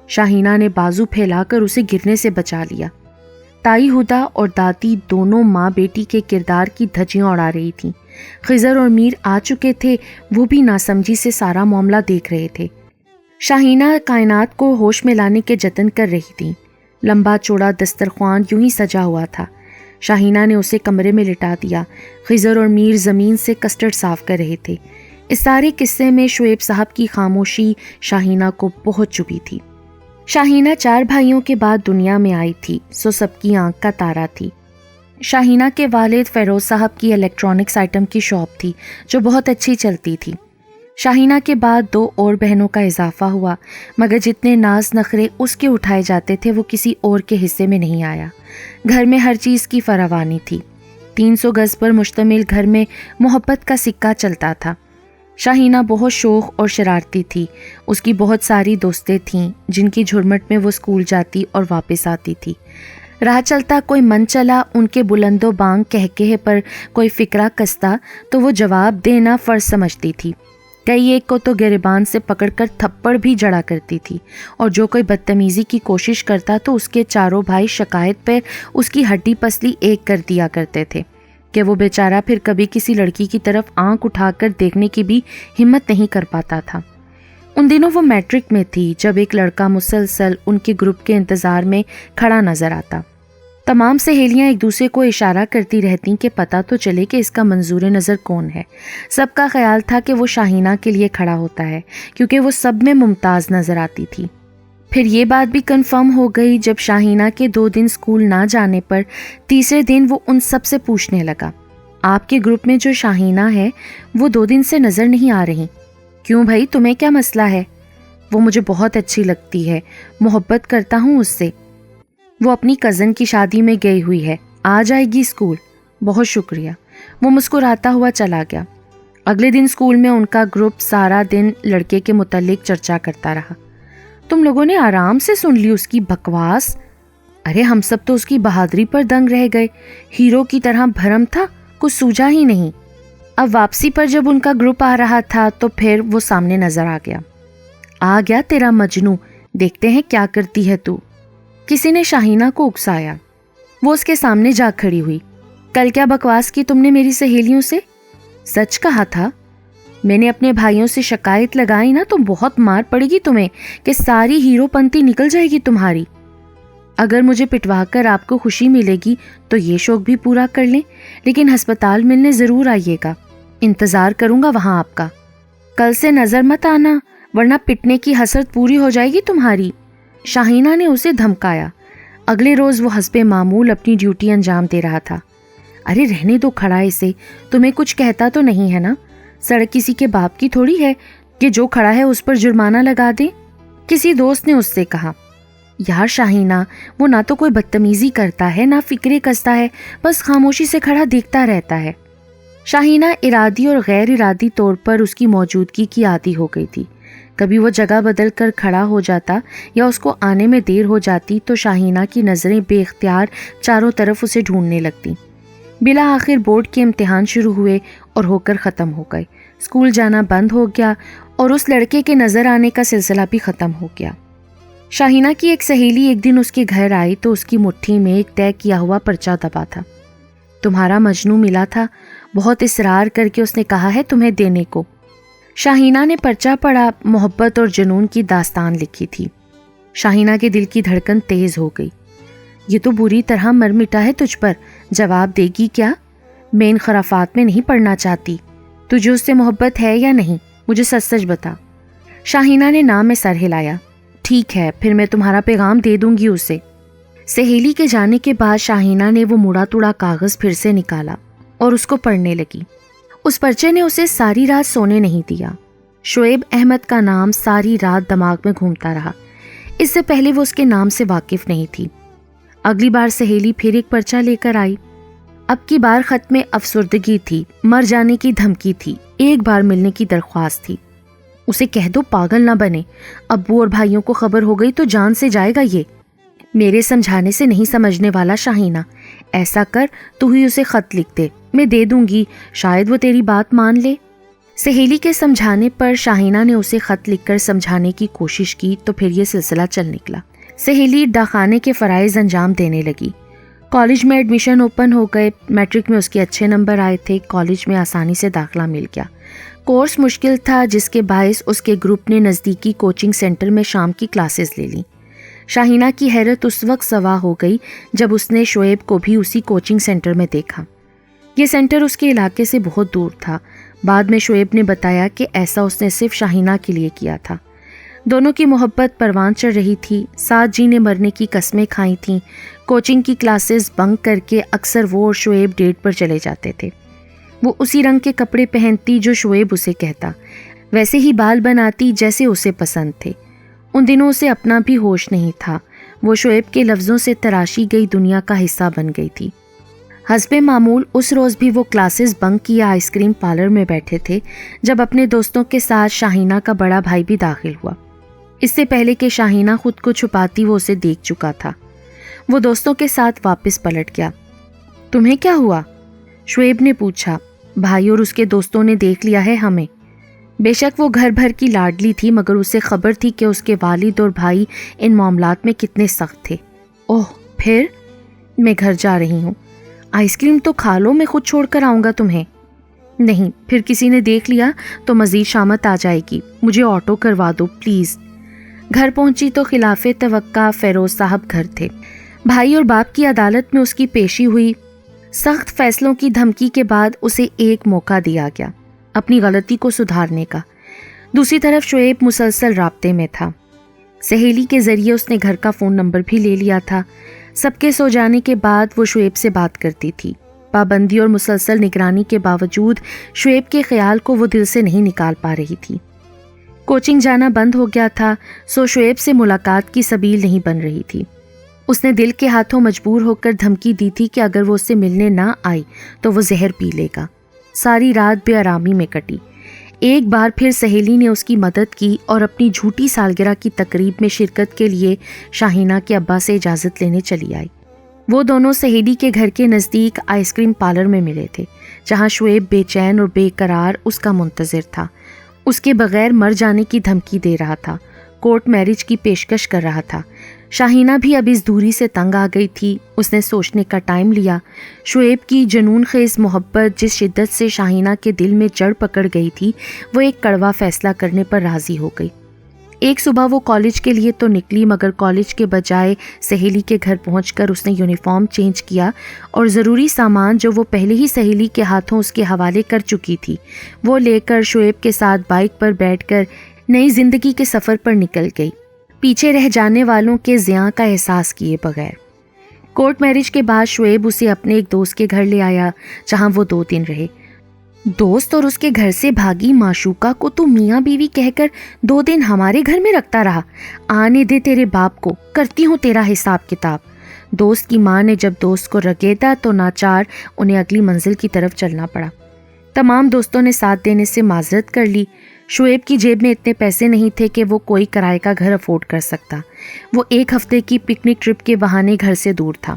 Speaker 1: شاہینہ نے بازو پھیلا کر اسے گرنے سے بچا لیا۔ تائی ہدا اور دادی دونوں ماں بیٹی کے کردار کی دھجیاں اڑا رہی تھیں۔ خضر اور میر آ چکے تھے، وہ بھی ناسمجھی سے سارا معاملہ دیکھ رہے تھے۔ شاہینہ کائنات کو ہوش میں لانے کے جتن کر رہی تھی۔ لمبا چوڑا دسترخوان یوں ہی سجا ہوا تھا۔ شاہینہ نے اسے کمرے میں لٹا دیا۔ خضر اور میر زمین سے کسٹرڈ صاف کر رہے تھے۔ اس سارے قصے میں شعیب صاحب کی خاموشی شاہینہ کو بہت چبھی تھی۔ شاہینہ 4 بھائیوں کے بعد دنیا میں آئی تھی، سو سب کی آنکھ کا تارا تھی۔ شاہینہ کے والد فیروز صاحب کی الیکٹرانکس آئٹم کی شاپ تھی جو بہت اچھی چلتی تھی۔ شاہینہ کے بعد 2 اور بہنوں کا اضافہ ہوا، مگر جتنے ناز نخرے اس کے اٹھائے جاتے تھے وہ کسی اور کے حصے میں نہیں آیا۔ گھر میں ہر چیز کی فراوانی تھی۔ 300 گز پر مشتمل گھر میں محبت کا سکہ چلتا تھا۔ شاہینہ بہت شوخ اور شرارتی تھی۔ اس کی بہت ساری دوستیں تھیں جن کی جھرمٹ میں وہ اسکول جاتی اور واپس آتی تھی۔ راہ چلتا کوئی من چلا ان کے بلند و بانگ کہکہے پر کوئی فقرہ کستا تو وہ جواب دینا فرض سمجھتی تھی۔ کئی ایک کو تو گریبان سے پکڑ کر تھپڑ بھی جڑا کرتی تھی، اور جو کوئی بدتمیزی کی کوشش کرتا تو اس کے چاروں بھائی شکایت پر اس کی ہڈی پسلی ایک کر دیا کرتے تھے کہ وہ بیچارہ پھر کبھی کسی لڑکی کی طرف آنکھ اٹھا کر دیکھنے کی بھی ہمت نہیں کر پاتا تھا۔ ان دنوں وہ میٹرک میں تھی جب ایک لڑکا مسلسل ان کے گروپ کے انتظار میں کھڑا نظر آتا۔ تمام سہیلیاں ایک دوسرے کو اشارہ کرتی رہتیں کہ پتہ تو چلے کہ اس کا منظور نظر کون ہے۔ سب کا خیال تھا کہ وہ شاہینہ کے لیے کھڑا ہوتا ہے کیونکہ وہ سب میں ممتاز نظر آتی تھی۔ پھر یہ بات بھی کنفرم ہو گئی جب شاہینہ کے 2 دن اسکول نہ جانے پر تیسرے دن وہ ان سب سے پوچھنے لگا، آپ کے گروپ میں جو شاہینہ ہے وہ 2 دن سے نظر نہیں آ رہی، کیوں بھائی تمہیں کیا مسئلہ ہے؟ وہ مجھے بہت اچھی لگتی ہے، محبت کرتا ہوں اس سے، وہ اپنی کزن کی شادی میں گئی ہوئی ہے، آ جائے گی اسکول۔ بہت شکریہ، وہ مسکراتا ہوا چلا گیا۔ اگلے دن اسکول میں ان کا گروپ سارا دن لڑکے کے متعلق چرچا کرتا رہا۔ تم لوگوں نے آرام سے سن لی اس کی بکواس؟ ارے ہم سب تو اس کی بہادری پر دنگ رہ گئے، ہیرو کی طرح بھرم تھا، کچھ سوجا ہی نہیں۔ اب واپسی پر جب ان کا گروپ آ رہا تھا تو پھر وہ سامنے نظر آ گیا تیرا مجنو، دیکھتے ہیں کیا کرتی ہے تو۔ کسی نے شاہینہ کو اکسایا۔ وہ اس کے سامنے جا کھڑی ہوئی۔ کل کیا بکواس کی تم نے میری سہیلیوں سے؟ سچ کہا تھا۔ میں نے اپنے بھائیوں سے شکایت لگائی نا تو بہت مار پڑے گی تمہیں کہ ساری ہیرو پنتی نکل جائے گی تمہاری۔ اگر مجھے پٹوا کر آپ کو خوشی ملے گی تو یہ شوق بھی پورا کر لیں، لیکن ہسپتال ملنے ضرور آئیے گا، انتظار کروں گا وہاں آپ کا۔ کل سے نظر مت آنا ورنہ پٹنے کی حسرت پوری ہو جائے گی تمہاری، شاہینہ نے اسے دھمکایا۔ اگلے روز وہ حسب معمول اپنی ڈیوٹی انجام دے رہا تھا۔ ارے رہنے دو کھڑا اسے، تمہیں کچھ کہتا تو نہیں ہے نا؟ سڑک کسی کے باپ کی تھوڑی ہے کہ جو کھڑا ہے اس پر جرمانہ لگا دے، کسی دوست نے اس سے کہا۔ یار شاہینہ، وہ نہ تو کوئی بدتمیزی کرتا ہے نہ فکرے کستا ہے، بس خاموشی سے کھڑا دیکھتا رہتا ہے۔ شاہینہ ارادی اور غیر ارادی طور پر اس کی موجودگی کی عادی ہو گئی تھی۔ کبھی وہ جگہ بدل کر کھڑا ہو جاتا یا اس کو آنے میں دیر ہو جاتی تو شاہینہ کی نظریں بے اختیار چاروں طرف اسے ڈھونڈنے لگتی۔ بلا آخر بورڈ کے امتحان شروع ہوئے اور ہو کر ختم ہو گئے. اسکول جانا بند ہو گیا اور اس لڑکے کے نظر آنے کا سلسلہ بھی ختم ہو گیا. شاہینہ کی ایک سہیلی ایک دن اس کے گھر آئی تو اس کی مٹھی میں ایک طے کیا ہوا پرچہ دبا تھا. تمہارا مجنو ملا تھا، بہت اصرار کر کے اس نے کہا ہے تمہیں دینے کو. شاہینہ نے پرچہ پڑھا. محبت اور جنون کی داستان لکھی تھی. شاہینہ کے دل کی دھڑکن تیز ہو گئی. یہ تو بری طرح مر مٹا ہے تجھ پر، جواب دے گی کیا؟ میں ان خرافات میں نہیں پڑھنا چاہتی. تجھے اس سے محبت ہے یا نہیں؟ مجھے سچ سچ بتا. شاہینہ نے نام میں سر ہلایا. ٹھیک ہے، پھر میں تمہارا پیغام دے دوں گی اسے. سہیلی کے جانے کے بعد شاہینہ نے وہ مڑا توڑا کاغذ پھر سے نکالا اور اس کو پڑھنے لگی. اس پرچے نے اسے ساری رات سونے نہیں دیا. شعیب احمد کا نام ساری رات دماغ میں گھومتا رہا. اس سے پہلے وہ اس کے نام سے واقف نہیں تھی. اگلی بار سہیلی پھر ایک پرچہ لے کر آئی. اب کی بار خط میں افسردگی تھی، مر جانے کی دھمکی تھی، ایک بار ملنے کی درخواست تھی. اسے کہہ دو پاگل نہ بنے، ابو اور بھائیوں کو خبر ہو گئی تو جان سے جائے گا یہ. میرے سمجھانے سے نہیں سمجھنے والا شاہینہ. ایسا کر تو ہی اسے خط لکھ دے، میں دے دوں گی، شاید وہ تیری بات مان لے. سہیلی کے سمجھانے پر شاہینہ نے اسے خط لکھ کر سمجھانے کی کوشش کی تو پھر یہ سلسلہ چل نکلا. سہیلی ڈاکخانے کے فرائض انجام دینے لگی. کالج میں ایڈمیشن اوپن ہو گئے. میٹرک میں اس کے اچھے نمبر آئے تھے. کالج میں آسانی سے داخلہ مل گیا. کورس مشکل تھا جس کے باعث اس کے گروپ نے نزدیکی کوچنگ سینٹر میں شام کی کلاسز لے لیں. شاہینہ کی حیرت اس وقت سوا ہو گئی جب اس نے شعیب کو بھی اسی کوچنگ سینٹر میں دیکھا. یہ سینٹر اس کے علاقے سے بہت دور تھا. بعد میں شعیب نے بتایا کہ ایسا اس نے صرف شاہینہ کے لیے کیا تھا. دونوں کی محبت پروان چڑھ رہی تھی. ساتھ جینے مرنے کی قسمیں کھائی تھیں. کوچنگ کی کلاسز بنک کر کے اکثر وہ اور شعیب ڈیٹ پر چلے جاتے تھے. وہ اسی رنگ کے کپڑے پہنتی جو شعیب اسے کہتا، ویسے ہی بال بناتی جیسے اسے پسند تھے. ان دنوں اسے اپنا بھی ہوش نہیں تھا. وہ شعیب کے لفظوں سے تراشی گئی دنیا کا حصہ بن گئی تھی. حسب معمول اس روز بھی وہ کلاسز بنک کیا آئس کریم پارلر میں بیٹھے تھے جب اپنے دوستوں کے ساتھ شاہینہ کا بڑا بھائی بھی داخل ہوا. اس سے پہلے کہ شاہینہ خود کو چھپاتی وہ اسے دیکھ چکا تھا. وہ دوستوں کے ساتھ واپس پلٹ گیا. تمہیں کیا ہوا؟ شعیب نے پوچھا. بھائی اور اس کے دوستوں نے دیکھ لیا ہے ہمیں. بے شک وہ گھر بھر کی لاڈلی تھی مگر اسے خبر تھی کہ اس کے والد اور بھائی ان معاملات میں کتنے سخت تھے. اوہ پھر؟ میں گھر جا رہی ہوں. آئس کریم تو کھا لو، میں خود چھوڑ کر آؤں گا تمہیں. نہیں، پھر کسی نے دیکھ لیا تو مزید شامت آ جائے گی. مجھے آٹو کروا دو پلیز. گھر پہنچی تو خلاف توقع فیروز صاحب گھر تھے. بھائی اور باپ کی عدالت میں اس کی پیشی ہوئی. سخت فیصلوں کی دھمکی کے بعد اسے ایک موقع دیا گیا اپنی غلطی کو سدھارنے کا. دوسری طرف شعیب مسلسل رابطے میں تھا. سہیلی کے ذریعے اس نے گھر کا فون نمبر بھی لے لیا تھا. سب کے سو جانے کے بعد وہ شعیب سے بات کرتی تھی. پابندی اور مسلسل نگرانی کے باوجود شعیب کے خیال کو وہ دل سے نہیں نکال پا رہی تھی. کوچنگ جانا بند ہو گیا تھا سو شعیب سے ملاقات کی سبیل نہیں بن رہی تھی. اس نے دل کے ہاتھوں مجبور ہو کر دھمکی دی تھی کہ اگر وہ اس سے ملنے نہ آئی تو وہ زہر پی لے گا. ساری رات بے آرامی میں کٹی. ایک بار پھر سہیلی نے اس کی مدد کی اور اپنی جھوٹی سالگرہ کی تقریب میں شرکت کے لیے شاہینہ کے ابا سے اجازت لینے چلی آئی. وہ دونوں سہیلی کے گھر کے نزدیک آئس کریم پارلر میں ملے تھے جہاں شعیب بے چین اور بے قرار اس کا منتظر تھا. اس کے بغیر مر جانے کی دھمکی دے رہا تھا. کورٹ میرج کی پیشکش کر رہا تھا. شاہینہ بھی اب اس دوری سے تنگ آ گئی تھی. اس نے سوچنے کا ٹائم لیا. شعیب کی جنون خیز محبت جس شدت سے شاہینہ کے دل میں جڑ پکڑ گئی تھی وہ ایک کڑوا فیصلہ کرنے پر راضی ہو گئی. ایک صبح وہ کالج کے لیے تو نکلی مگر کالج کے بجائے سہیلی کے گھر پہنچ کر اس نے یونیفارم چینج کیا اور ضروری سامان جو وہ پہلے ہی سہیلی کے ہاتھوں اس کے حوالے کر چکی تھی وہ لے کر شعیب کے ساتھ بائک پر بیٹھ کر نئی زندگی کے سفر پر نکل گئی، پیچھے رہ جانے والوں کے زیاں کا احساس کیے بغیر. کورٹ میرج کے بعد شعیب اسے اپنے ایک دوست کے گھر لے آیا جہاں وہ 2 دن رہے. دوست اور اس کے گھر سے بھاگی معشوقہ کو تو میاں بیوی کہہ کر 2 دن ہمارے گھر میں رکھتا رہا. آنے دے تیرے باپ کو، کرتی ہوں تیرا حساب کتاب. دوست کی ماں نے جب دوست کو رگیدا تو ناچار انہیں اگلی منزل کی طرف چلنا پڑا. تمام دوستوں نے ساتھ دینے سے معذرت کر لی. شعیب کی جیب میں اتنے پیسے نہیں تھے کہ وہ کوئی کرائے کا گھر افورڈ کر سکتا. وہ 1 ہفتے کی پکنک ٹرپ کے بہانے گھر سے دور تھا.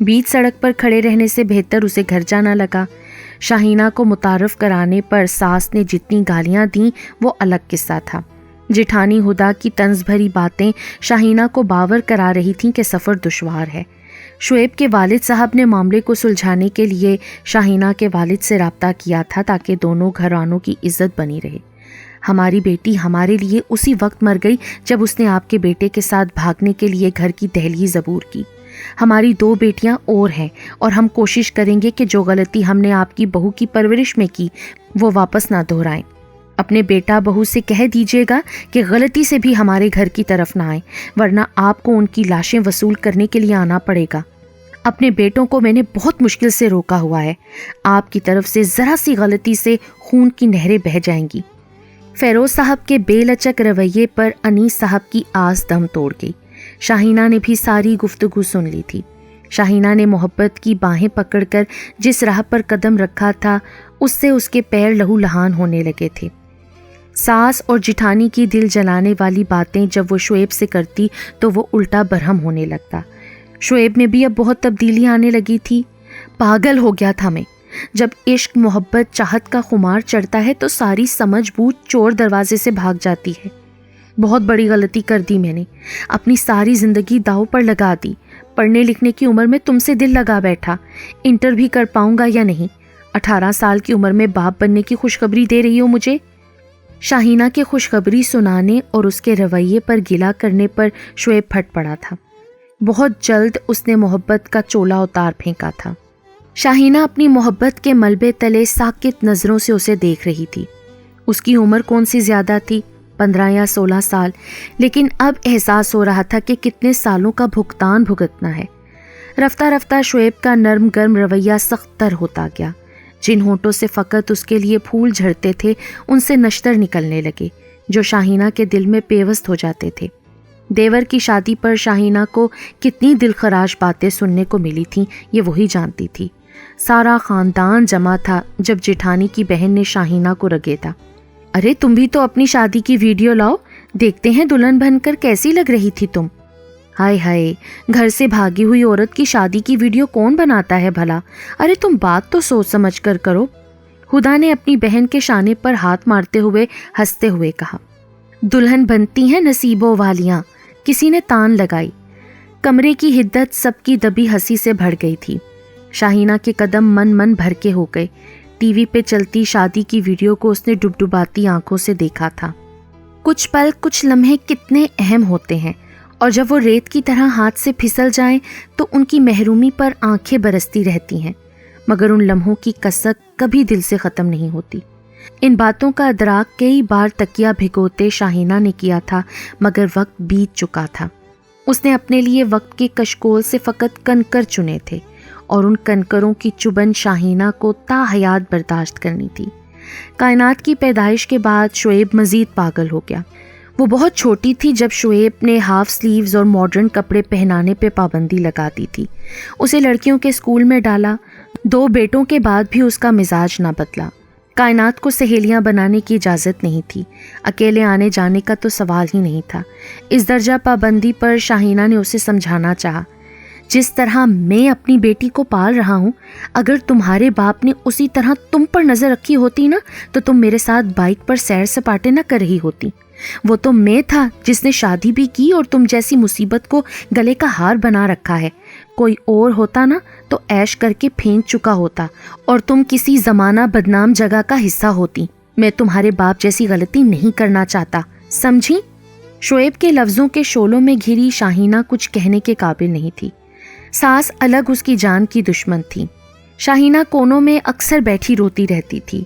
Speaker 1: بیچ سڑک پر کھڑے رہنے سے بہتر اسے گھر جانا لگا۔ شاہینہ کو متعارف کرانے پر ساس نے جتنی گالیاں دیں وہ الگ قصہ تھا۔ جیٹھانی ہدا کی طنز بھری باتیں شاہینہ کو باور کرا رہی تھیں کہ سفر دشوار ہے۔ شعیب کے والد صاحب نے معاملے کو سلجھانے کے لیے شاہینہ کے والد سے رابطہ کیا تھا تاکہ دونوں گھرانوں کی عزت بنی رہے۔ ہماری بیٹی ہمارے لیے اسی وقت مر گئی جب اس نے آپ کے بیٹے کے ساتھ بھاگنے کے لیے گھر کی دہلیز عبور کی۔ ہماری 2 بیٹیاں اور ہیں اور ہم کوشش کریں گے کہ جو غلطی ہم نے آپ کی بہو کی پرورش میں کی وہ واپس نہ دہرائیں۔ اپنے بیٹا بہو سے کہہ دیجیے گا کہ غلطی سے بھی ہمارے گھر کی طرف نہ آئیں، ورنہ آپ کو ان کی لاشیں وصول کرنے کے لیے آنا پڑے گا۔ اپنے بیٹوں کو میں نے بہت مشکل سے روکا ہوا ہے، آپ کی طرف سے ذرا سی غلطی سے خون کی نہریں بہہ جائیں گی۔ فیروز صاحب کے بے لچک رویے پر انیس صاحب کی آس دم توڑ گئی۔ شاہینہ نے بھی ساری گفتگو سن لی تھی۔ شاہینہ نے محبت کی باہیں پکڑ کر جس راہ پر قدم رکھا تھا اس سے اس کے پیر لہو لہان ہونے لگے تھے۔ ساس اور جیٹھانی کی دل جلانے والی باتیں جب وہ شعیب سے کرتی تو وہ الٹا برہم ہونے لگتا۔ شعیب میں بھی اب بہت تبدیلی آنے لگی تھی۔ پاگل ہو گیا تھا میں۔ جب عشق محبت چاہت کا خمار چڑھتا ہے تو ساری سمجھ بوجھ چور دروازے سے بھاگ جاتی ہے۔ بہت بڑی غلطی کر دی میں نے، اپنی ساری زندگی داؤ پر لگا دی۔ پڑھنے لکھنے کی عمر میں تم سے دل لگا بیٹھا، انٹر بھی کر پاؤں گا یا نہیں؟ 18 سال کی عمر میں باپ بننے کی خوشخبری دے رہی ہو مجھے؟ شاہینہ کے خوشخبری سنانے اور اس کے رویے پر گلہ کرنے پر شعیب پھٹ پڑا تھا۔ بہت جلد اس نے محبت کا چولا اتار پھینکا تھا۔ شاہینہ اپنی محبت کے ملبے تلے ساکت نظروں سے اسے دیکھ رہی تھی۔ اس کی عمر کون سی زیادہ تھی، 15 یا 16 سال، لیکن اب احساس ہو رہا تھا کہ کتنے سالوں کا بھگتان بھگتنا ہے۔ رفتہ رفتہ شعیب کا نرم گرم رویہ سخت تر ہوتا گیا۔ جن ہونٹوں سے فقط اس کے لیے پھول جھڑتے تھے ان سے نشتر نکلنے لگے جو شاہینہ کے دل میں پیوست ہو جاتے تھے۔ دیور کی شادی پر شاہینہ کو کتنی دل خراش باتیں سننے کو ملی تھیں یہ وہی جانتی تھی۔ سارا خاندان جمع تھا جب جیٹھانی کی بہن نے شاہینہ کو رگیدا۔ ارے تم بھی تو اپنی شادی کی ویڈیو لاؤ، دیکھتے ہیں دلہن بن کر کیسی لگ رہی تھی تم۔ ہائے ہائے، گھر سے بھاگی ہوئی عورت کی شادی کی ویڈیو کون بناتا ہے بھلا؟ ارے تم بات تو سوچ سمجھ کر کرو۔ ہدا نے اپنی بہن کے شانے پر ہاتھ مارتے ہوئے ہنستے ہوئے کہا۔ دلہن بنتی ہیں نصیبوں والیاں، کسی نے تان لگائی۔ کمرے کی حدت سب کی دبی ہنسی سے بھر گئی تھی۔ شاہینہ کے قدم من بھر کے ہو گئے۔ ٹی وی پہ چلتی شادی کی ویڈیو کو اس نے ڈبڈباتی آنکھوں سے دیکھا تھا۔ کچھ پل کچھ لمحے کتنے اہم ہوتے ہیں، اور جب وہ ریت کی طرح ہاتھ سے پھسل جائیں تو ان کی محرومی پر آنکھیں برستی رہتی ہیں، مگر ان لمحوں کی کسک کبھی دل سے ختم نہیں ہوتی۔ ان باتوں کا ادراک کئی بار تکیہ بھگوتے شاہینہ نے کیا تھا، مگر وقت بیت چکا تھا۔ اس نے اپنے لیے وقت کے کشکول سے فقط کنکر چنے تھے، اور ان کنکروں کی چبن شاہینہ کو تا حیات برداشت کرنی تھی۔ کائنات کی پیدائش کے بعد شعیب مزید پاگل ہو گیا۔ وہ بہت چھوٹی تھی جب شعیب نے ہاف سلیوز اور ماڈرن کپڑے پہنانے پہ پابندی لگا دی تھی۔ اسے لڑکیوں کے اسکول میں ڈالا۔ 2 بیٹوں کے بعد بھی اس کا مزاج نہ بدلا۔ کائنات کو سہیلیاں بنانے کی اجازت نہیں تھی، اکیلے آنے جانے کا تو سوال ہی نہیں تھا۔ اس درجہ پابندی پر شاہینہ نے اسے سمجھانا چاہا، جس طرح میں اپنی بیٹی کو پال رہا ہوں، اگر تمہارے باپ نے اسی طرح تم پر نظر رکھی ہوتی نا تو تم میرے ساتھ بائک پر سیر سپاٹے نہ کر رہی ہوتی۔ وہ تو میں تھا جس نے شادی بھی کی اور تم جیسی مصیبت کو گلے کا ہار بنا رکھا ہے۔ کوئی اور ہوتا نا تو عیش کر کے پھینک چکا ہوتا اور تم کسی زمانہ بدنام جگہ کا حصہ ہوتی۔ میں تمہارے باپ جیسی غلطی نہیں کرنا چاہتا، سمجھی؟ شعیب کے لفظوں کے شعلوں میں گھری شاہینہ کچھ کہنے کے قابل نہیں تھی۔ ساس الگ اس کی جان کی دشمن تھی۔ شاہینہ کونوں میں اکثر بیٹھی روتی رہتی تھی۔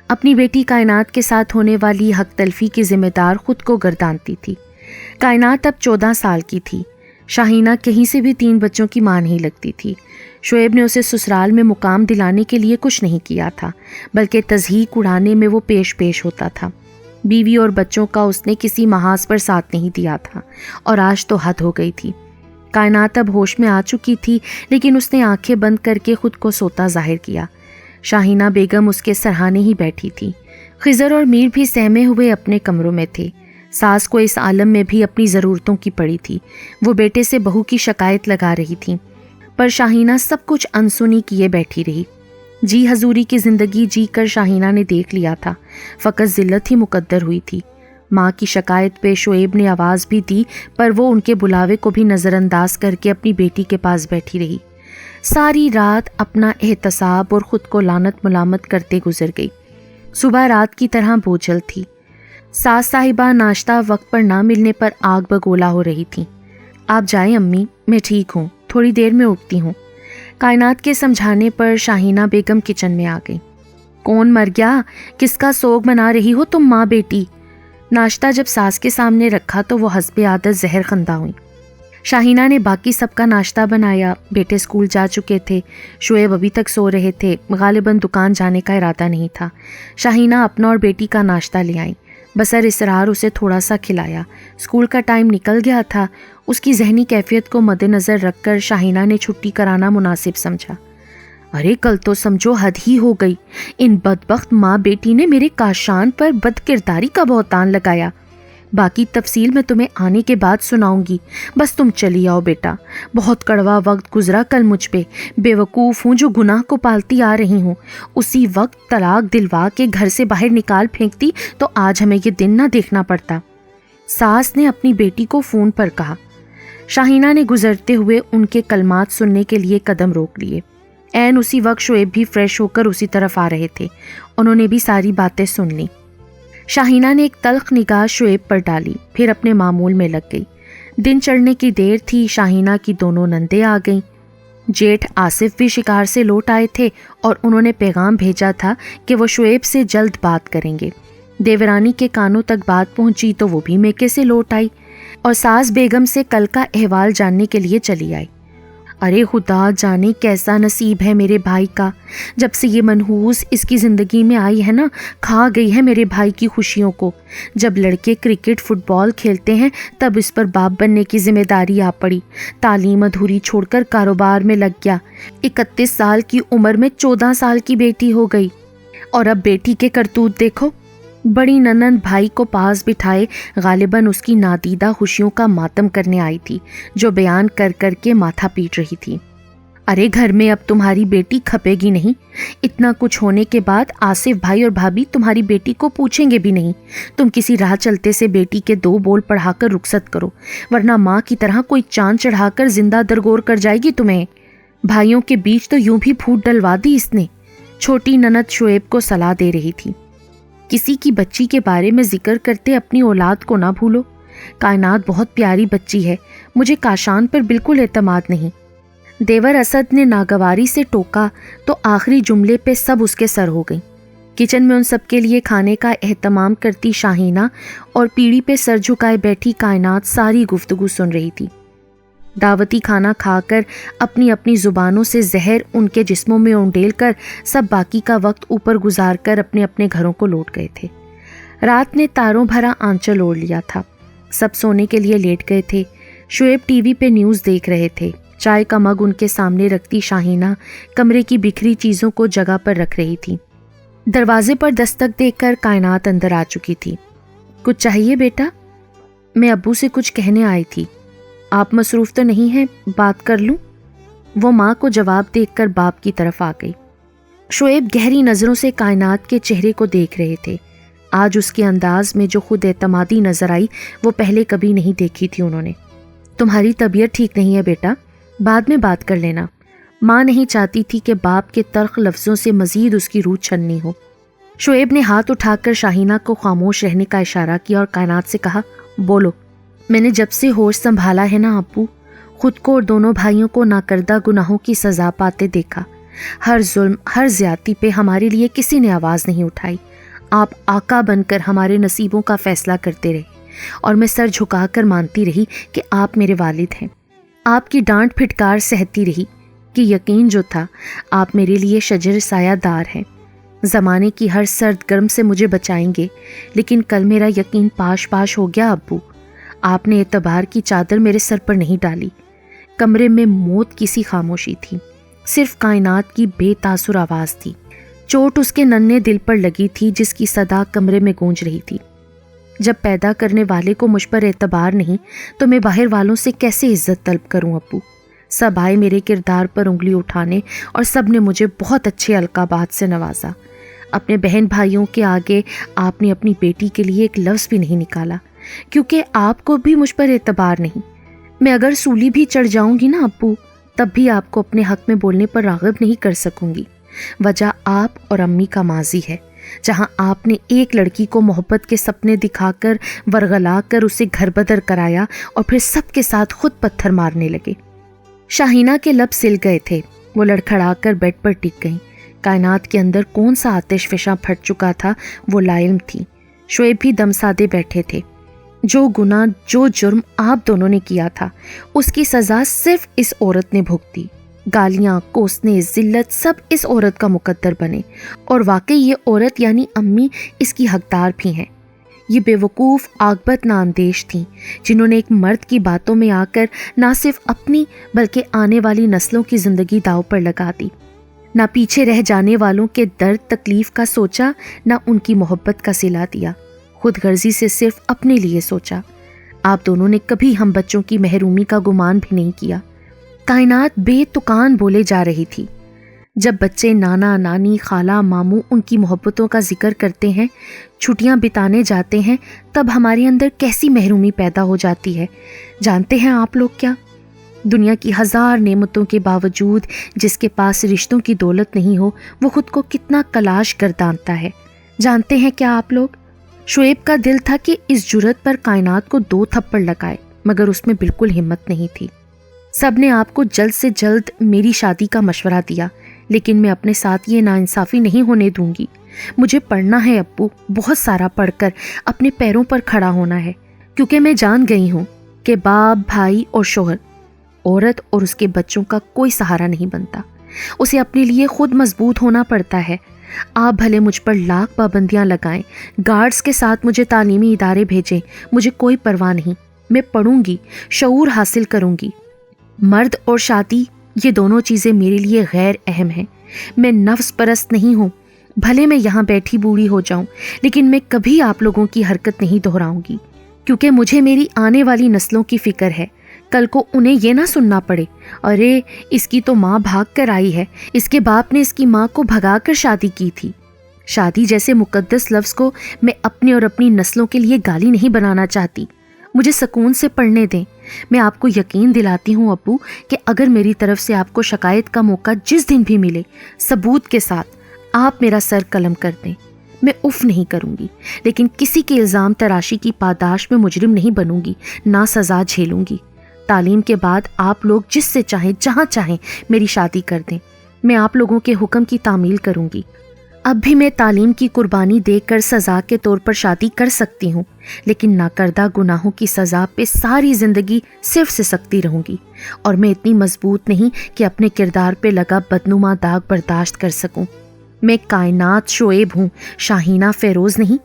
Speaker 1: اپنی بیٹی کائنات کے ساتھ ہونے والی حق تلفی کی ذمہ دار خود کو گردانتی تھی۔ کائنات اب 14 سال کی تھی۔ شاہینہ کہیں سے بھی 3 بچوں کی ماں نہیں لگتی تھی۔ شعیب نے اسے سسرال میں مقام دلانے کے لیے کچھ نہیں کیا تھا، بلکہ تضحیک اڑانے میں وہ پیش ہوتا تھا۔ بیوی اور بچوں کا اس نے کسی محاذ پر ساتھ نہیں دیا تھا، اور آج تو حد ہو گئی تھی۔ کائنات اب ہوش میں آ چکی تھی، لیکن اس نے آنکھیں بند کر کے خود کو سوتا ظاہر کیا۔ شاہینہ بیگم اس کے سرہانے ہی بیٹھی تھی۔ خضر اور میر بھی سہمے ہوئے اپنے کمروں میں تھے۔ ساس کو اس عالم میں بھی اپنی ضرورتوں کی پڑی تھی۔ وہ بیٹے سے بہو کی شکایت لگا رہی تھی۔ پر شاہینہ سب کچھ انسنی کیے بیٹھی رہی۔ جی حضوری کی زندگی جی کر شاہینہ نے دیکھ لیا تھا، فقط ذلت ہی مقدر ہوئی تھی۔ ماں کی شکایت پہ شعیب نے آواز بھی دی، پر وہ ان کے بلاوے کو بھی نظر انداز کر کے اپنی بیٹی کے پاس بیٹھی رہی۔ ساری رات اپنا احتساب اور خود کو لعنت ملامت کرتے گزر گئی۔ صبح رات کی طرح بوجھل تھی۔ ساس صاحبہ ناشتہ وقت پر نہ ملنے پر آگ بگولا ہو رہی تھیں۔ آپ جائیں امی، میں ٹھیک ہوں، تھوڑی دیر میں اٹھتی ہوں۔ کائنات کے سمجھانے پر شاہینہ بیگم کچن میں آ گئی۔ کون مر گیا؟ کس کا سوگ منا رہی ہو تم ماں بیٹی؟ ناشتہ جب ساس کے سامنے رکھا تو وہ حسب عادت زہر خندہ ہوئی۔ شاہینہ نے باقی سب کا ناشتہ بنایا۔ بیٹے اسکول جا چکے تھے، شعیب ابھی تک سو رہے تھے، غالباً دکان جانے کا ارادہ نہیں تھا۔ شاہینہ اپنا اور بیٹی کا ناشتہ لے آئیں، بسر اسرار اسے تھوڑا سا کھلایا۔ اسکول کا ٹائم نکل گیا تھا، اس کی ذہنی کیفیت کو مد نظر رکھ کر شاہینہ نے چھٹی کرانا مناسب سمجھا۔ ارے کل تو سمجھو حد ہی ہو گئی، ان بدبخت ماں بیٹی نے میرے کاشان پر بد کرداری کا بہتان لگایا۔ باقی تفصیل میں تمہیں آنے کے بعد سناؤں گی، بس تم چلی آؤ بیٹا۔ بہت کڑوا وقت گزرا کل مجھ پہ، بے وقوف ہوں جو گناہ کو پالتی آ رہی ہوں۔ اسی وقت طلاق دلوا کے گھر سے باہر نکال پھینکتی تو آج ہمیں یہ دن نہ دیکھنا پڑتا، ساس نے اپنی بیٹی کو فون پر کہا۔ شاہینہ نے گزرتے ہوئے ان کے کلمات سننے کے لیے قدم روک لیے۔ عین اسی وقت شعیب بھی فریش ہو کر اسی طرف آ رہے تھے، انہوں نے بھی ساری باتیں سن لیں۔ شاہینہ نے ایک تلخ نگاہ شعیب پر ڈالی، پھر اپنے معمول میں لگ گئی۔ دن چڑھنے کی دیر تھی، شاہینہ کی دونوں نندیں آ گئیں۔ جیٹھ آصف بھی شکار سے لوٹ آئے تھے اور انہوں نے پیغام بھیجا تھا کہ وہ شعیب سے جلد بات کریں گے۔ دیورانی کے کانوں تک بات پہنچی تو وہ بھی میکے سے لوٹ آئی اور ساس بیگم سے کل کا احوال جاننے کے لیے چلی آئی۔ ارے خدا جانے کیسا نصیب ہے میرے بھائی کا، جب سے یہ منحوس اس کی زندگی میں آئی ہے نا، کھا گئی ہے میرے بھائی کی خوشیوں کو۔ جب لڑکے کرکٹ فٹ بال کھیلتے ہیں تب اس پر باپ بننے کی ذمہ داری آ پڑی، تعلیم ادھوری چھوڑ کر کاروبار میں لگ گیا۔ 31 سال کی عمر میں 14 سال کی بیٹی ہو گئی، اور اب بیٹی کے کرتوت دیکھو۔ بڑی ننند بھائی کو پاس بٹھائے غالباً اس کی نادیدہ خوشیوں کا ماتم کرنے آئی تھی، جو بیان کر کر کے ماتھا پیٹ رہی تھی۔ ارے گھر میں اب تمہاری بیٹی کھپے گی نہیں، اتنا کچھ ہونے کے بعد آصف بھائی اور بھابھی تمہاری بیٹی کو پوچھیں گے بھی نہیں۔ تم کسی راہ چلتے سے بیٹی کے 2 بول پڑھا کر رخصت کرو، ورنہ ماں کی طرح کوئی چاند چڑھا کر زندہ درگور کر جائے گی تمہیں۔ بھائیوں کے بیچ تو یوں بھی پھوٹ ڈلوا دی اس نے، چھوٹی نند شعیب کو صلاح دے رہی تھی۔ کسی کی بچی کے بارے میں ذکر کرتے اپنی اولاد کو نہ بھولو، کائنات بہت پیاری بچی ہے، مجھے کاشان پر بالکل اعتماد نہیں۔ دیور اسد نے ناگواری سے ٹوکا تو آخری جملے پہ سب اس کے سر ہو گئیں۔ کچن میں ان سب کے لیے کھانے کا اہتمام کرتی شاہینہ اور پیڑھی پہ سر جھکائے بیٹھی کائنات ساری گفتگو سن رہی تھی۔ دعوتی کھانا کھا کر اپنی اپنی زبانوں سے زہر ان کے جسموں میں اونڈیل کر سب باقی کا وقت اوپر گزار کر اپنے اپنے گھروں کو لوٹ گئے تھے۔ رات نے تاروں بھرا آنچل اوڑھ لیا تھا، سب سونے کے لیے لیٹ گئے تھے۔ شعیب ٹی وی پہ نیوز دیکھ رہے تھے، چائے کا مگ ان کے سامنے رکھتی شاہینہ کمرے کی بکھری چیزوں کو جگہ پر رکھ رہی تھی۔ دروازے پر دستک دے کر کائنات اندر آ چکی تھی۔ کچھ چاہیے بیٹا؟ میں ابو سے کچھ کہنے آئی تھی، آپ مصروف تو نہیں ہیں، بات کر لوں؟ وہ ماں کو جواب دیکھ کر باپ کی طرف آ گئی۔ شعیب گہری نظروں سے کائنات کے چہرے کو دیکھ رہے تھے۔ آج اس کے انداز میں جو خود اعتمادی نظر آئی وہ پہلے کبھی نہیں دیکھی تھی انہوں نے۔ تمہاری طبیعت ٹھیک نہیں ہے بیٹا، بعد میں بات کر لینا۔ ماں نہیں چاہتی تھی کہ باپ کے تلخ لفظوں سے مزید اس کی روح چھننی ہو۔ شعیب نے ہاتھ اٹھا کر شاہینہ کو خاموش رہنے کا اشارہ کیا اور کائنات سے کہا، بولو۔ میں نے جب سے ہوش سنبھالا ہے نا ابو، خود کو اور دونوں بھائیوں کو ناکردہ گناہوں کی سزا پاتے دیکھا۔ ہر ظلم، ہر زیادتی پہ ہمارے لیے کسی نے آواز نہیں اٹھائی۔ آپ آقا بن کر ہمارے نصیبوں کا فیصلہ کرتے رہے اور میں سر جھکا کر مانتی رہی کہ آپ میرے والد ہیں۔ آپ کی ڈانٹ پھٹکار سہتی رہی کہ یقین جو تھا آپ میرے لیے شجر سایہ دار ہیں، زمانے کی ہر سرد گرم سے مجھے بچائیں گے۔ لیکن کل میرا یقین پاش پاش ہو گیا ابو، آپ نے اعتبار کی چادر میرے سر پر نہیں ڈالی۔ کمرے میں موت کی سی خاموشی تھی، صرف کائنات کی بے تاثر آواز تھی۔ چوٹ اس کے ننھے دل پر لگی تھی جس کی صدا کمرے میں گونج رہی تھی۔ جب پیدا کرنے والے کو مجھ پر اعتبار نہیں تو میں باہر والوں سے کیسے عزت طلب کروں ابو؟ سب آئے میرے کردار پر انگلی اٹھانے اور سب نے مجھے بہت اچھے القابات سے نوازا۔ اپنے بہن بھائیوں کے آگے آپ نے اپنی بیٹی کے لیے ایک لفظ بھی نہیں نکالا، کیونکہ آپ کو بھی مجھ پر اعتبار نہیں۔ میں اگر سولی بھی چڑھ جاؤں گی نا ابو، تب بھی آپ کو اپنے حق میں بولنے پر راغب نہیں کر سکوں گی۔ وجہ آپ اور امی کا ماضی ہے، جہاں آپ نے ایک لڑکی کو محبت کے سپنے دکھا کر ورغلا کر اسے گھر بدر کرایا اور پھر سب کے ساتھ خود پتھر مارنے لگے۔ شاہینہ کے لب سل گئے تھے، وہ لڑکھڑا کر بیڈ پر ٹک گئیں۔ کائنات کے اندر کون سا آتش فشاں پھٹ چکا تھا وہ لا علم تھی۔ شعیب بھی دم سادے بیٹھے تھے۔ جو گناہ، جو جرم آپ دونوں نے کیا تھا، اس کی سزا صرف اس عورت نے بھگتی۔ گالیاں، کوسنے، ذلت سب اس عورت کا مقدر بنے، اور واقعی یہ عورت یعنی امی اس کی حقدار بھی ہیں۔ یہ بے وقوف عاقبت نااندیش تھیں، جنہوں نے ایک مرد کی باتوں میں آ کر نہ صرف اپنی بلکہ آنے والی نسلوں کی زندگی داؤ پر لگا دی۔ نہ پیچھے رہ جانے والوں کے درد تکلیف کا سوچا، نہ ان کی محبت کا صلہ دیا، خود غرضی سے صرف اپنے لیے سوچا۔ آپ دونوں نے کبھی ہم بچوں کی محرومی کا گمان بھی نہیں کیا۔ کائنات بے تکان بولے جا رہی تھی۔ جب بچے نانا نانی خالہ ماموں ان کی محبتوں کا ذکر کرتے ہیں، چھٹیاں بتانے جاتے ہیں، تب ہمارے اندر کیسی محرومی پیدا ہو جاتی ہے۔ جانتے ہیں آپ لوگ کیا؟ دنیا کی ہزار نعمتوں کے باوجود جس کے پاس رشتوں کی دولت نہیں ہو، وہ خود کو کتنا کلاش گردانتا ہے۔ جانتے ہیں کیا آپ لوگ؟ شعیب کا دل تھا کہ اس جرت پر کائنات کو 2 تھپڑ لگائے، مگر اس میں بالکل ہمت نہیں تھی۔ سب نے آپ کو جلد سے جلد میری شادی کا مشورہ دیا، لیکن میں اپنے ساتھ یہ ناانصافی نہیں ہونے دوں گی۔ مجھے پڑھنا ہے ابو، بہت سارا پڑھ کر اپنے پیروں پر کھڑا ہونا ہے، کیونکہ میں جان گئی ہوں کہ باپ، بھائی اور شوہر عورت اور اس کے بچوں کا کوئی سہارا نہیں بنتا۔ اسے اپنے لیے خود مضبوط ہونا پڑتا ہے۔ آپ بھلے مجھ پر لاکھ پابندیاں لگائیں، گارڈز کے ساتھ مجھے تعلیمی ادارے بھیجیں، مجھے کوئی پرواہ نہیں۔ میں پڑھوں گی، شعور حاصل کروں گی۔ مرد اور شادی، یہ دونوں چیزیں میرے لیے غیر اہم ہیں۔ میں نفس پرست نہیں ہوں۔ بھلے میں یہاں بیٹھی بوڑھی ہو جاؤں، لیکن میں کبھی آپ لوگوں کی حرکت نہیں دہراؤں گی، کیونکہ مجھے میری آنے والی نسلوں کی فکر ہے۔ کل کو انہیں یہ نہ سننا پڑے، ارے اس کی تو ماں بھاگ کر آئی ہے، اس کے باپ نے اس کی ماں کو بھگا کر شادی کی تھی۔ شادی جیسے مقدس لفظ کو میں اپنے اور اپنی نسلوں کے لیے گالی نہیں بنانا چاہتی۔ مجھے سکون سے پڑھنے دیں۔ میں آپ کو یقین دلاتی ہوں ابو کہ اگر میری طرف سے آپ کو شکایت کا موقع جس دن بھی ملے، ثبوت کے ساتھ آپ میرا سر قلم کر دیں۔ میں اف نہیں کروں گی، لیکن کسی کے الزام تراشی کی پاداش میں مجرم نہیں بنوں گی، نہ سزا جھیلوں گی۔ تعلیم کے بعد آپ لوگ جس سے چاہیں جہاں چاہیں میری شادی کر دیں، میں آپ لوگوں کے حکم کی تعمیل کروں گی۔ اب بھی میں تعلیم کی قربانی دے کر سزا کے طور پر شادی کر سکتی ہوں، لیکن ناکردہ گناہوں کی سزا پہ ساری زندگی صرف سے سکتی رہوں گی، اور میں اتنی مضبوط نہیں کہ اپنے کردار پہ لگا بدنما داغ برداشت کر سکوں۔ میں کائنات شعیب ہوں، شاہینہ فیروز نہیں۔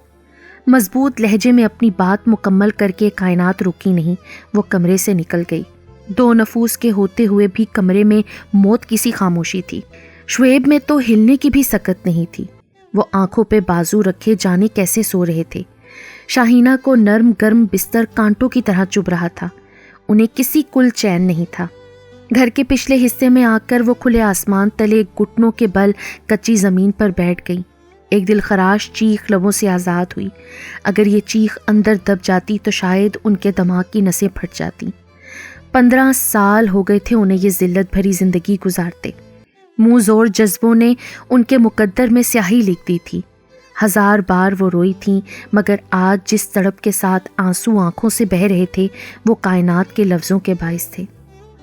Speaker 1: مضبوط لہجے میں اپنی بات مکمل کر کے کائنات رکی نہیں، وہ کمرے سے نکل گئی۔ 2 نفوس کے ہوتے ہوئے بھی کمرے میں موت کی سی خاموشی تھی۔ شعیب میں تو ہلنے کی بھی سکت نہیں تھی۔ وہ آنکھوں پہ بازو رکھے جانے کیسے سو رہے تھے۔ شاہینہ کو نرم گرم بستر کانٹوں کی طرح چبھ رہا تھا۔ انہیں کسی کل چین نہیں تھا۔ گھر کے پچھلے حصے میں آ کر وہ کھلے آسمان تلے گھٹنوں کے بل کچی زمین پر بیٹھ گئی۔ ایک دل خراش چیخ لبوں سے آزاد ہوئی۔ اگر یہ چیخ اندر دب جاتی تو شاید ان کے دماغ کی نسیں پھٹ جاتی۔ 15 سال ہو گئے تھے انہیں یہ ذلت بھری زندگی گزارتے۔ منہ زور جذبوں نے ان کے مقدر میں سیاہی لکھ دی تھی۔ 1000 بار وہ روئی تھیں، مگر آج جس تڑپ کے ساتھ آنسو آنکھوں سے بہہ رہے تھے وہ کائنات کے لفظوں کے باعث تھے۔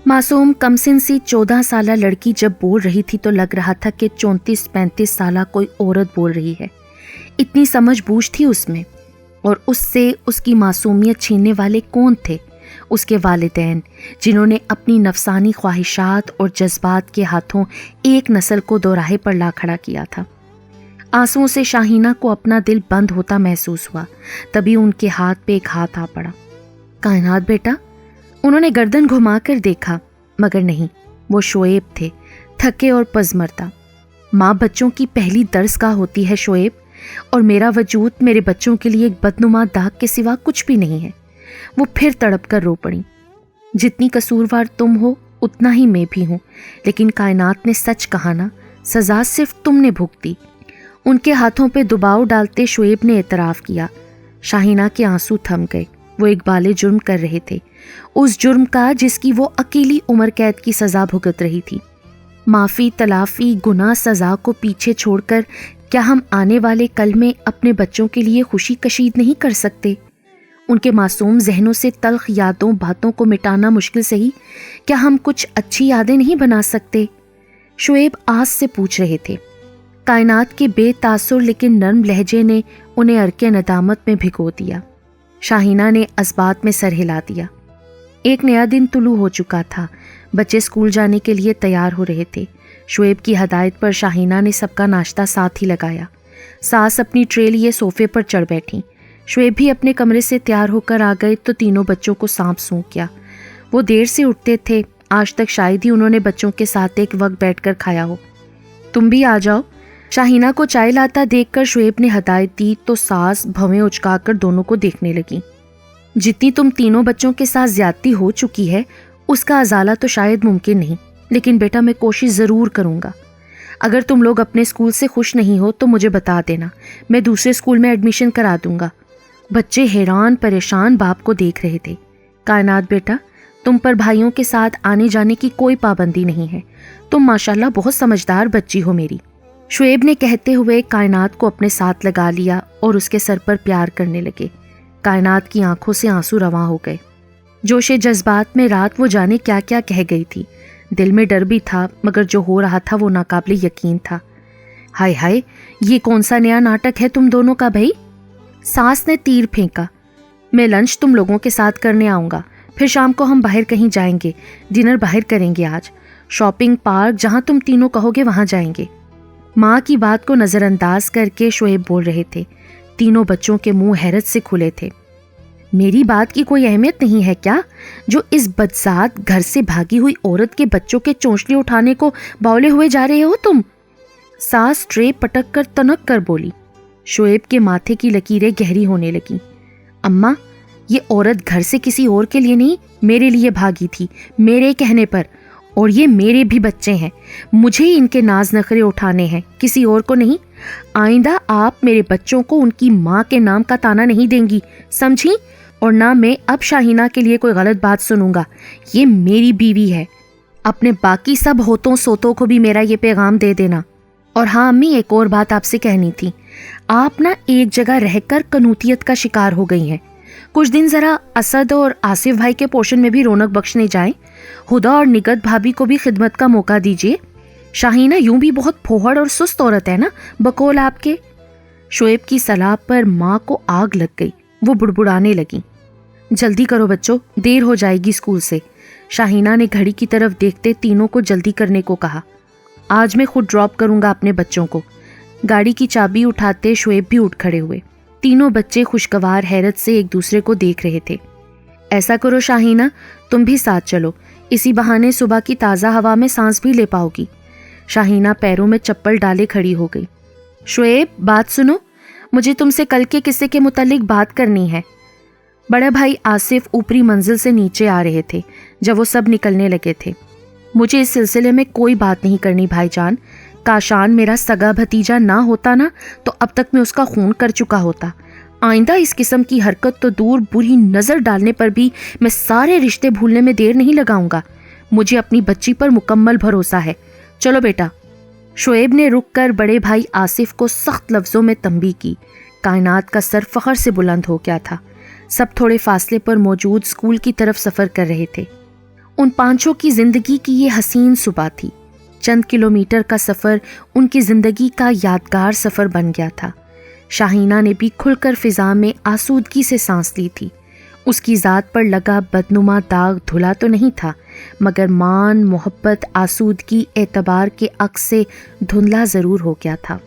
Speaker 1: معصوم کمسن سی 14 سالہ لڑکی جب بول رہی تھی تو لگ رہا تھا کہ 34-35 سالہ کوئی عورت بول رہی ہے۔ اتنی سمجھ بوجھ تھی اس میں، اور اس سے اس کی معصومیت چھیننے والے کون تھے؟ اس کے والدین، جنہوں نے اپنی نفسانی خواہشات اور جذبات کے ہاتھوں ایک نسل کو دوراہے پر لا کھڑا کیا تھا۔ آنسوؤں سے شاہینہ کو اپنا دل بند ہوتا محسوس ہوا۔ تبھی ان کے ہاتھ پہ ایک ہاتھ آ پڑا۔ کائنات بیٹا، انہوں نے گردن گھما کر دیکھا، مگر نہیں، وہ شعیب تھے، تھکے اور پزمردہ۔ ماں بچوں کی پہلی درسگاہ ہوتی ہے شعیب، اور میرا وجود میرے بچوں کے لیے ایک بدنما داغ کے سوا کچھ بھی نہیں ہے۔ وہ پھر تڑپ کر رو پڑیں۔ جتنی قصوروار تم ہو اتنا ہی میں بھی ہوں، لیکن کائنات نے سچ کہا نا، سزا صرف تم نے بھگتی۔ ان کے ہاتھوں پہ دباؤ ڈالتے شعیب نے اعتراف کیا۔ شاہینہ کے آنسو تھم گئے۔ وہ ایک بالے جرم کر رہے تھے، اس جرم کا جس کی وہ اکیلی عمر قید کی سزا بھگت رہی تھی۔ معافی، تلافی، گناہ، سزا کو پیچھے چھوڑ کر کیا ہم آنے والے کل میں اپنے بچوں کے لیے خوشی کشید نہیں کر سکتے؟ ان کے معصوم ذہنوں سے تلخ یادوں، باتوں کو مٹانا مشکل سہی، کیا ہم کچھ اچھی یادیں نہیں بنا سکتے؟ شعیب آس سے پوچھ رہے تھے۔ کائنات کے بے تاثر لیکن نرم لہجے نے انہیں عرقِ ندامت میں بھگو دیا۔ شاہینہ نے اسبات میں سر ہلا دیا۔ ایک نیا دن طلوع ہو چکا تھا۔ بچے اسکول جانے کے لیے تیار ہو رہے تھے۔ شعیب کی ہدایت پر شاہینہ نے سب کا ناشتہ ساتھ ہی لگایا۔ ساس اپنی ٹرے لیے صوفے پر چڑھ بیٹھیں۔ شعیب بھی اپنے کمرے سے تیار ہو کر آ گئے تو تینوں بچوں کو سانپ سونک گیا۔ وہ دیر سے اٹھتے تھے، آج تک شاید ہی انہوں نے بچوں کے ساتھ ایک وقت بیٹھ کر کھایا ہو۔ تم بھی آ جاؤ۔ شاہینہ کو چائے لاتا دیکھ کر شعیب نے ہدایت دی تو ساس بھویں اچکا کر دونوں کو دیکھنے لگیں۔ جتنی تم تینوں بچوں کے ساتھ زیادتی ہو چکی ہے اس کا ازالہ تو شاید ممکن نہیں، لیکن بیٹا میں کوشش ضرور کروں گا۔ اگر تم لوگ اپنے اسکول سے خوش نہیں ہو تو مجھے بتا دینا، میں دوسرے اسکول میں ایڈمیشن کرا دوں گا۔ بچے حیران پریشان باپ کو دیکھ رہے تھے۔ کائنات بیٹا، تم پر بھائیوں کے ساتھ آنے جانے کی کوئی پابندی نہیں ہے، تم ماشاءاللہ بہت سمجھدار بچی ہو میری۔ شعیب نے کہتے ہوئے کائنات کو اپنے ساتھ لگا لیا اور اس کے سر پر پیار کرنے لگے۔ کائنات کی آنکھوں سے آنسو رواں ہو گئے۔ جوش جذبات میں رات وہ جانے کیا کیا کہہ گئی تھی۔ دل میں ڈر بھی تھا، مگر جو ہو رہا تھا وہ ناقابل یقین تھا۔ ہائے ہائے، یہ کون سا نیا ناٹک ہے تم دونوں کا بھائی؟ ساس نے تیر پھینکا۔ میں لنچ تم لوگوں کے ساتھ کرنے آؤں گا، پھر شام کو ہم باہر کہیں جائیں گے، ڈنر باہر کریں گے آج، شاپنگ، پارک، جہاں تم تینوں کہو گے وہاں جائیں گے۔ ماں کی بات کو نظر انداز کر کے شعیب بول رہے تھے۔ تینوں بچوں کے منہ حیرت سے کھلے تھے۔ میری بات کی کوئی اہمیت نہیں ہے کیا، جو اس بدذات گھر سے بھاگی ہوئی عورت کے بچوں کے چونچلے اٹھانے کو باولے ہوئے جا رہے ہو تم؟ ساس ٹرے پٹک کر تنک کر بولی۔ شعیب کے ماتھے کی لکیریں گہری ہونے لگیں۔ اماں، یہ عورت گھر سے کسی اور کے لیے نہیں، میرے لیے بھاگی تھی، میرے کہنے پر، اور یہ میرے بھی بچے ہیں، مجھے ہی ان کے ناز نخرے اٹھانے ہیں، کسی اور کو نہیں۔ آئندہ آپ میرے بچوں کو ان کی ماں کے نام کا طعنہ نہیں دیں گی، سمجھی؟ اور نہ میں اب شاہینہ کے لیے کوئی غلط بات سنوں گا، یہ میری بیوی ہے۔ اپنے باقی سب ہوتوں سوتوں کو بھی میرا یہ پیغام دے دینا۔ اور ہاں امی، ایک اور بات آپ سے کہنی تھی، آپ نا ایک جگہ رہ کر کنوتیت کا شکار ہو گئی ہیں۔ کچھ دن ذرا اسد اور آصف بھائی کے پورشن میں بھی رونق بخشنے جائیں، ہدا اور نگت بھابھی کو بھی خدمت کا موقع دیجیے۔ شاہینہ یوں بھی بہت پھوہڑ اور سست عورت ہے نا، بقول آپ کے۔ شعیب کی صلاح پر ماں کو آگ لگ گئی، وہ بڑبڑانے لگیں۔ جلدی کرو بچوں، دیر ہو جائے گی اسکول سے۔ شاہینہ نے گھڑی کی طرف دیکھتے تینوں کو جلدی کرنے کو کہا۔ آج میں خود ڈراپ کروں گا اپنے بچوں کو۔ گاڑی کی چابی اٹھاتے شعیب بھی اٹھ کھڑے ہوئے۔ تینوں بچے خوشگوار حیرت سے ایک دوسرے کو دیکھ رہے تھے۔ ایسا کرو شاہینہ، تم بھی ساتھ چلو، اسی بہانے صبح کی تازہ ہوا میں سانس بھی لے پاؤ گی۔ شاہینہ پیروں میں چپل ڈالے کھڑی ہو گئی۔ شعیب، بات سنو، مجھے تم سے کل کے قصے کے متعلق بات کرنی ہے۔ بڑا بھائی آصف اوپری منزل سے نیچے آ رہے تھے جب وہ سب نکلنے لگے تھے۔ مجھے اس سلسلے میں کوئی بات نہیں کرنی بھائی جان، کاشان میرا سگا بھتیجا نہ ہوتا نا تو اب تک میں اس کا خون کر چکا ہوتا۔ آئندہ اس قسم کی حرکت تو دور، بری نظر ڈالنے پر بھی میں سارے رشتے بھولنے میں دیر نہیں لگاؤں گا۔ مجھے اپنی بچی پر مکمل بھروسہ ہے۔ چلو بیٹا۔ شعیب نے رک کر بڑے بھائی آصف کو سخت لفظوں میں تنبیہ کی۔ کائنات کا سر فخر سے بلند ہو گیا تھا۔ سب تھوڑے فاصلے پر موجود اسکول کی طرف سفر کر رہے تھے۔ ان پانچوں کی زندگی کی یہ حسین صبح تھی۔ چند کلومیٹر کا سفر ان کی زندگی کا یادگار سفر بن گیا تھا۔ شاہینہ نے بھی کھل کر فضا میں آسودگی سے سانس لی تھی۔ اس کی ذات پر لگا بدنما داغ دھلا تو نہیں تھا، مگر مان، محبت، آسودگی، اعتبار کے عکس سے دھندلا ضرور ہو گیا تھا۔